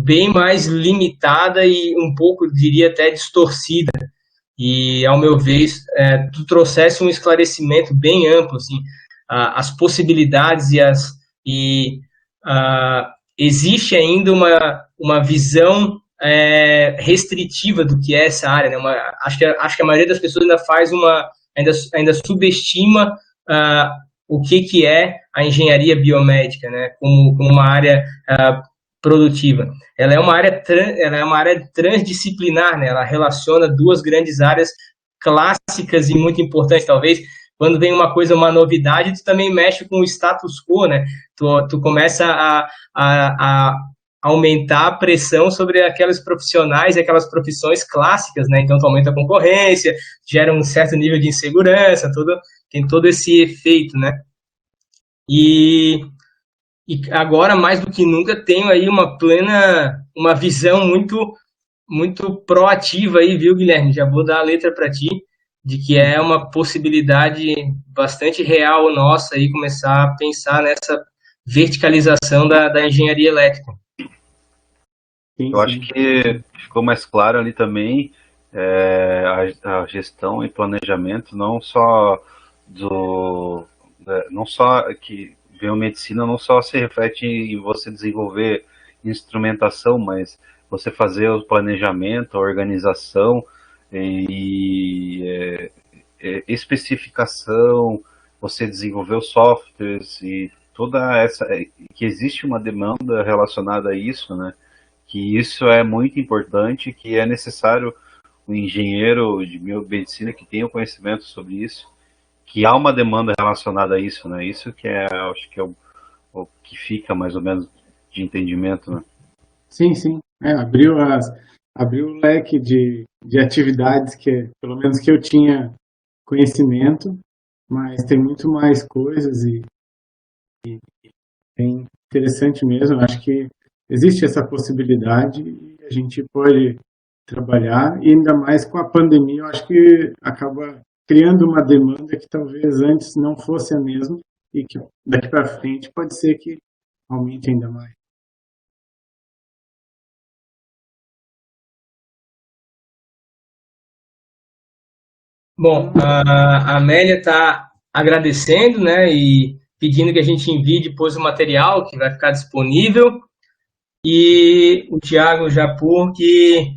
bem mais limitada e um pouco, diria até, distorcida. E, ao meu ver, tu trouxesse um esclarecimento bem amplo, assim, as possibilidades existe ainda uma visão restritiva do que é essa área, né? Acho que a maioria das pessoas ainda subestima o que é a engenharia biomédica, né? Como uma área produtiva. Ela é uma área transdisciplinar, né? Ela relaciona duas grandes áreas clássicas e muito importantes. Talvez quando vem uma novidade, tu também mexe com o status quo, né? Tu começa a aumentar a pressão sobre aqueles profissionais e aquelas profissões clássicas, né? Então tu aumenta a concorrência, gera um certo nível de insegurança, tem todo esse efeito, né? E agora, mais do que nunca, tenho aí uma visão muito proativa aí, viu, Guilherme? Já vou dar a letra para ti, de que é uma possibilidade bastante real nossa aí começar a pensar nessa verticalização da engenharia elétrica. Eu acho que ficou mais claro ali também a gestão e planejamento, não só que biomedicina não só se reflete em você desenvolver instrumentação, mas você fazer o planejamento, a organização e especificação, você desenvolver os softwares e toda essa... que existe uma demanda relacionada a isso, né? Que isso é muito importante, que é necessário um engenheiro de biomedicina que tenha conhecimento sobre isso, que há uma demanda relacionada a isso, né? Isso que acho que é o que fica mais ou menos de entendimento, né? Sim. Abriu o leque de atividades que, pelo menos que eu tinha conhecimento, mas tem muito mais coisas e é interessante mesmo. Acho que existe essa possibilidade e a gente pode trabalhar, e ainda mais com a pandemia, eu acho que acaba criando uma demanda que talvez antes não fosse a mesma e que daqui para frente pode ser que aumente ainda mais. Bom, a Amélia está agradecendo, né, e pedindo que a gente envie depois o material que vai ficar disponível. E o Thiago Japur, que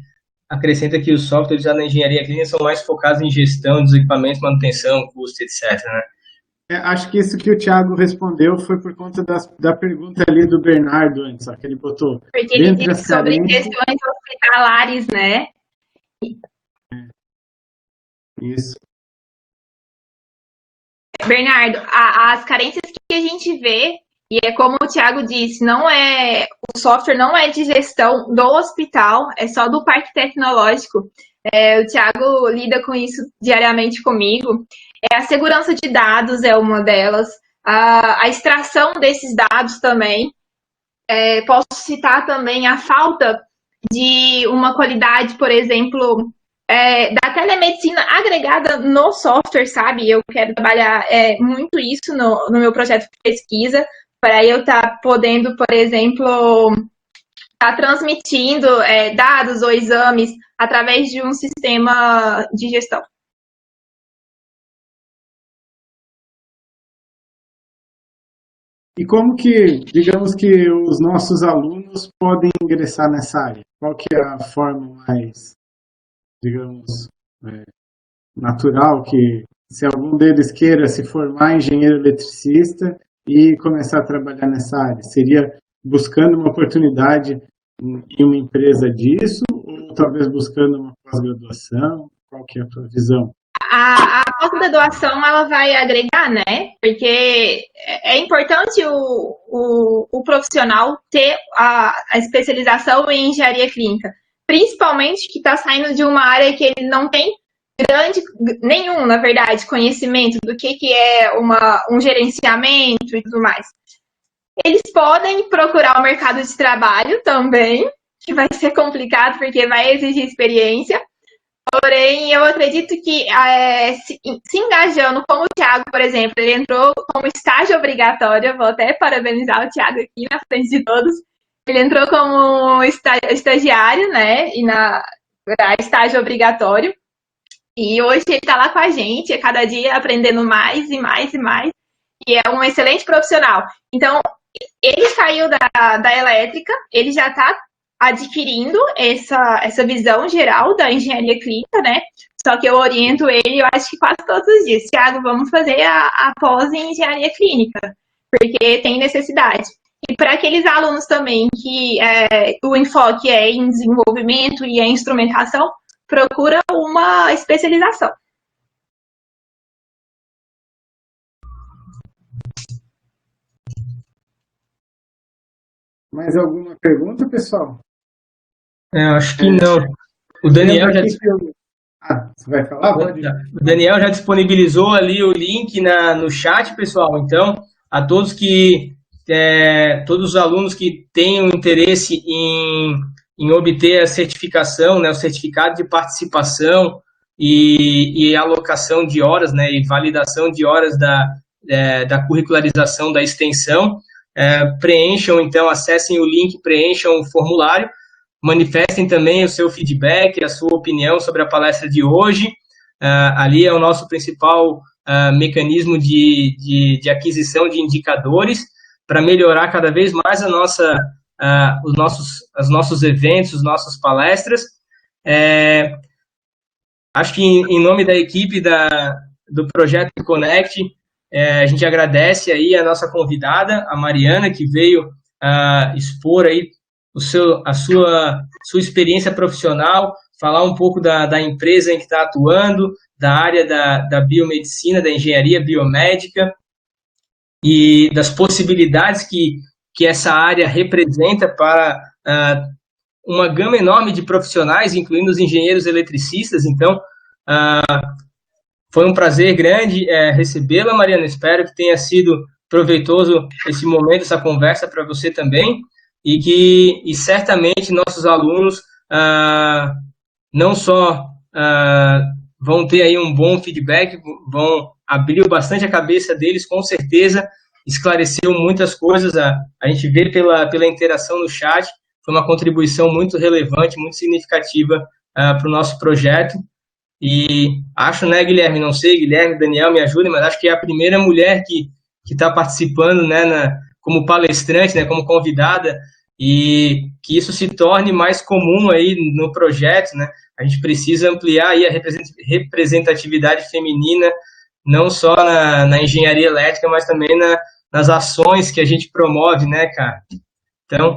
acrescenta que os softwares da engenharia clínica são mais focados em gestão dos equipamentos, manutenção, custo, etc., né? Acho que isso que o Thiago respondeu foi por conta da pergunta ali do Bernardo antes, ó, que ele botou. Porque ele disse sobre questões hospitalares, né? Isso. Bernardo, as carências que a gente vê E é como o Thiago disse, o software não é de gestão do hospital, é só do parque tecnológico. O Thiago lida com isso diariamente comigo. A segurança de dados é uma delas, a extração desses dados também. Posso citar também a falta de uma qualidade, por exemplo, da telemedicina agregada no software, sabe? Eu quero trabalhar muito isso no meu projeto de pesquisa, para eu estar podendo, por exemplo, estar transmitindo dados ou exames através de um sistema de gestão. E como que, digamos que os nossos alunos podem ingressar nessa área? Qual que é a forma mais, digamos, natural que, se algum deles queira se formar engenheiro eletricista e começar a trabalhar nessa área? Seria buscando uma oportunidade em uma empresa disso ou talvez buscando uma pós-graduação? Qual que é a tua visão? A pós-graduação ela vai agregar, né? Porque é importante o profissional ter a especialização em engenharia clínica, principalmente que está saindo de uma área que ele não tem nenhum, na verdade, conhecimento do que é um gerenciamento e tudo mais. Eles podem procurar o mercado de trabalho também, que vai ser complicado porque vai exigir experiência. Porém, eu acredito que se engajando, como o Thiago, por exemplo, ele entrou como estágio obrigatório, eu vou até parabenizar o Thiago aqui na frente de todos. Ele entrou como estagiário, né, e na estágio obrigatório. E hoje ele está lá com a gente, a cada dia aprendendo mais e mais e mais. E é um excelente profissional. Então, ele saiu da elétrica, ele já está adquirindo essa visão geral da engenharia clínica, né? Só que eu oriento ele, eu acho que quase todos os dias. Thiago, vamos fazer a pós em engenharia clínica, porque tem necessidade. E para aqueles alunos também que o enfoque é em desenvolvimento e em instrumentação, procura uma especialização. Mais alguma pergunta, pessoal? Acho que não. O Daniel já... você vai falar? Pode. O Daniel já disponibilizou ali o link no chat, pessoal. Então, a todos todos os alunos que tenham interesse em obter a certificação, né, o certificado de participação e alocação de horas, né, e validação de horas da curricularização da extensão, preencham, então, acessem o link, preencham o formulário, manifestem também o seu feedback, a sua opinião sobre a palestra de hoje. Ali é o nosso principal mecanismo de aquisição de indicadores para melhorar cada vez mais os nossos eventos, as nossas palestras. Acho que em nome da equipe do Projeto Connect, a gente agradece aí a nossa convidada, a Mariana, que veio expor aí a sua experiência profissional, falar um pouco da empresa em que está atuando, da área da biomedicina, da engenharia biomédica e das possibilidades que essa área representa para uma gama enorme de profissionais, incluindo os engenheiros eletricistas. Então, foi um prazer grande recebê-la, Mariana. Espero que tenha sido proveitoso esse momento, essa conversa para você também. E certamente nossos alunos não só vão ter aí um bom feedback, vão abrir bastante a cabeça deles, com certeza, esclareceu muitas coisas, a gente vê pela interação no chat, foi uma contribuição muito relevante, muito significativa para o nosso projeto. E acho, né, Guilherme, não sei, Guilherme, Daniel, me ajudem, mas acho que é a primeira mulher que está participando, né, como palestrante, né, como convidada, e que isso se torne mais comum aí no projeto, né? A gente precisa ampliar aí a representatividade feminina, não só na engenharia elétrica, mas também nas ações que a gente promove, né, cara? Então...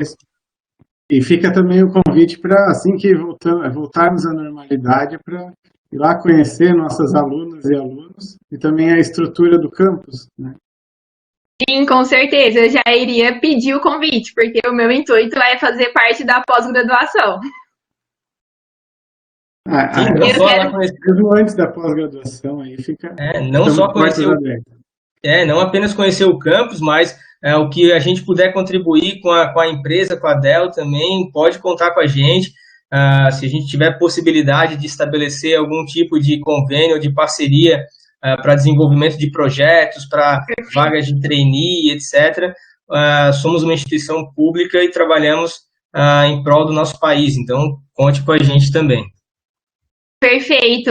E fica também o convite para, assim que voltarmos à normalidade, para ir lá conhecer nossas alunas e alunos, e também a estrutura do campus, né? Sim, com certeza. Eu já iria pedir o convite, porque o meu intuito é fazer parte da pós-graduação. Sim, não Eu só lá quero conhecer, Mesmo antes da pós-graduação, aí fica. não só Estamos portas conhecer abertas. não apenas conhecer o campus, mas o que a gente puder contribuir com a empresa, com a Dell também, pode contar com a gente. Se a gente tiver possibilidade de estabelecer algum tipo de convênio ou de parceria para desenvolvimento de projetos, para vagas de trainee, etc., somos uma instituição pública e trabalhamos em prol do nosso país, então conte com a gente também. Perfeito.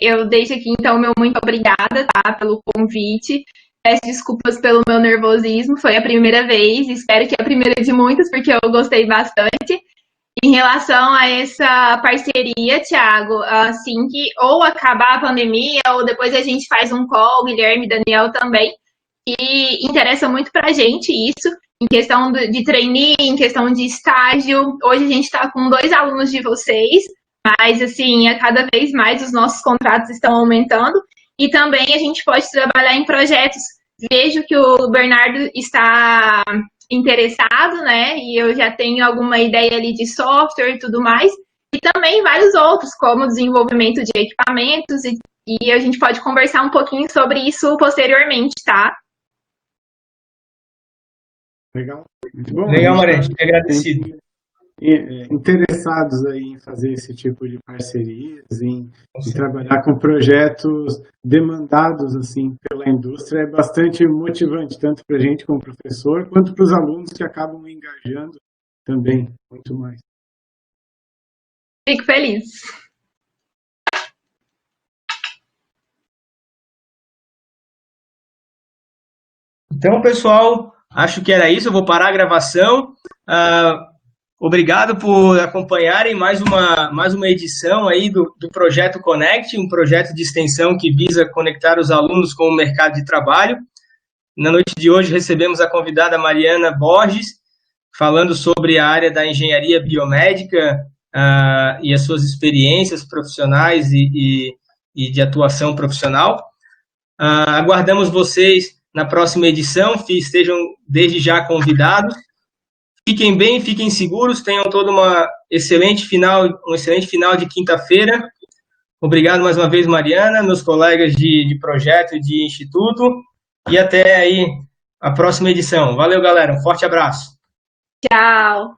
Eu deixo aqui, então, meu muito obrigada, tá, pelo convite. Peço desculpas pelo meu nervosismo, foi a primeira vez, espero que é a primeira de muitas, porque eu gostei bastante. Em relação a essa parceria, Thiago, assim que ou acabar a pandemia, ou depois a gente faz um call, Guilherme e Daniel também, que interessa muito para a gente isso, em questão de trainee, em questão de estágio. Hoje a gente está com 2 alunos de vocês, mas assim, a cada vez mais os nossos contratos estão aumentando e também a gente pode trabalhar em projetos. Vejo que o Bernardo está interessado, né? E eu já tenho alguma ideia ali de software e tudo mais. E também vários outros, como desenvolvimento de equipamentos, e a gente pode conversar um pouquinho sobre isso posteriormente, tá? Legal. Muito bom. Legal, Maria, Tá fico agradecido. interessados aí em fazer esse tipo de parcerias, em trabalhar com projetos demandados assim pela indústria, é bastante motivante, tanto para a gente como professor, quanto para os alunos que acabam engajando também muito mais. Fico feliz. Então, pessoal, acho que era isso. Eu vou parar a gravação. Obrigado por acompanharem mais uma edição aí do Projeto Connect, um projeto de extensão que visa conectar os alunos com o mercado de trabalho. Na noite de hoje recebemos a convidada Mariana Borges, falando sobre a área da engenharia biomédica e as suas experiências profissionais e de atuação profissional. Aguardamos vocês na próxima edição, estejam desde já convidados. Fiquem bem, fiquem seguros, tenham todo um excelente final de quinta-feira. Obrigado mais uma vez, Mariana, meus colegas de projeto e de instituto, e até aí a próxima edição. Valeu, galera, um forte abraço. Tchau.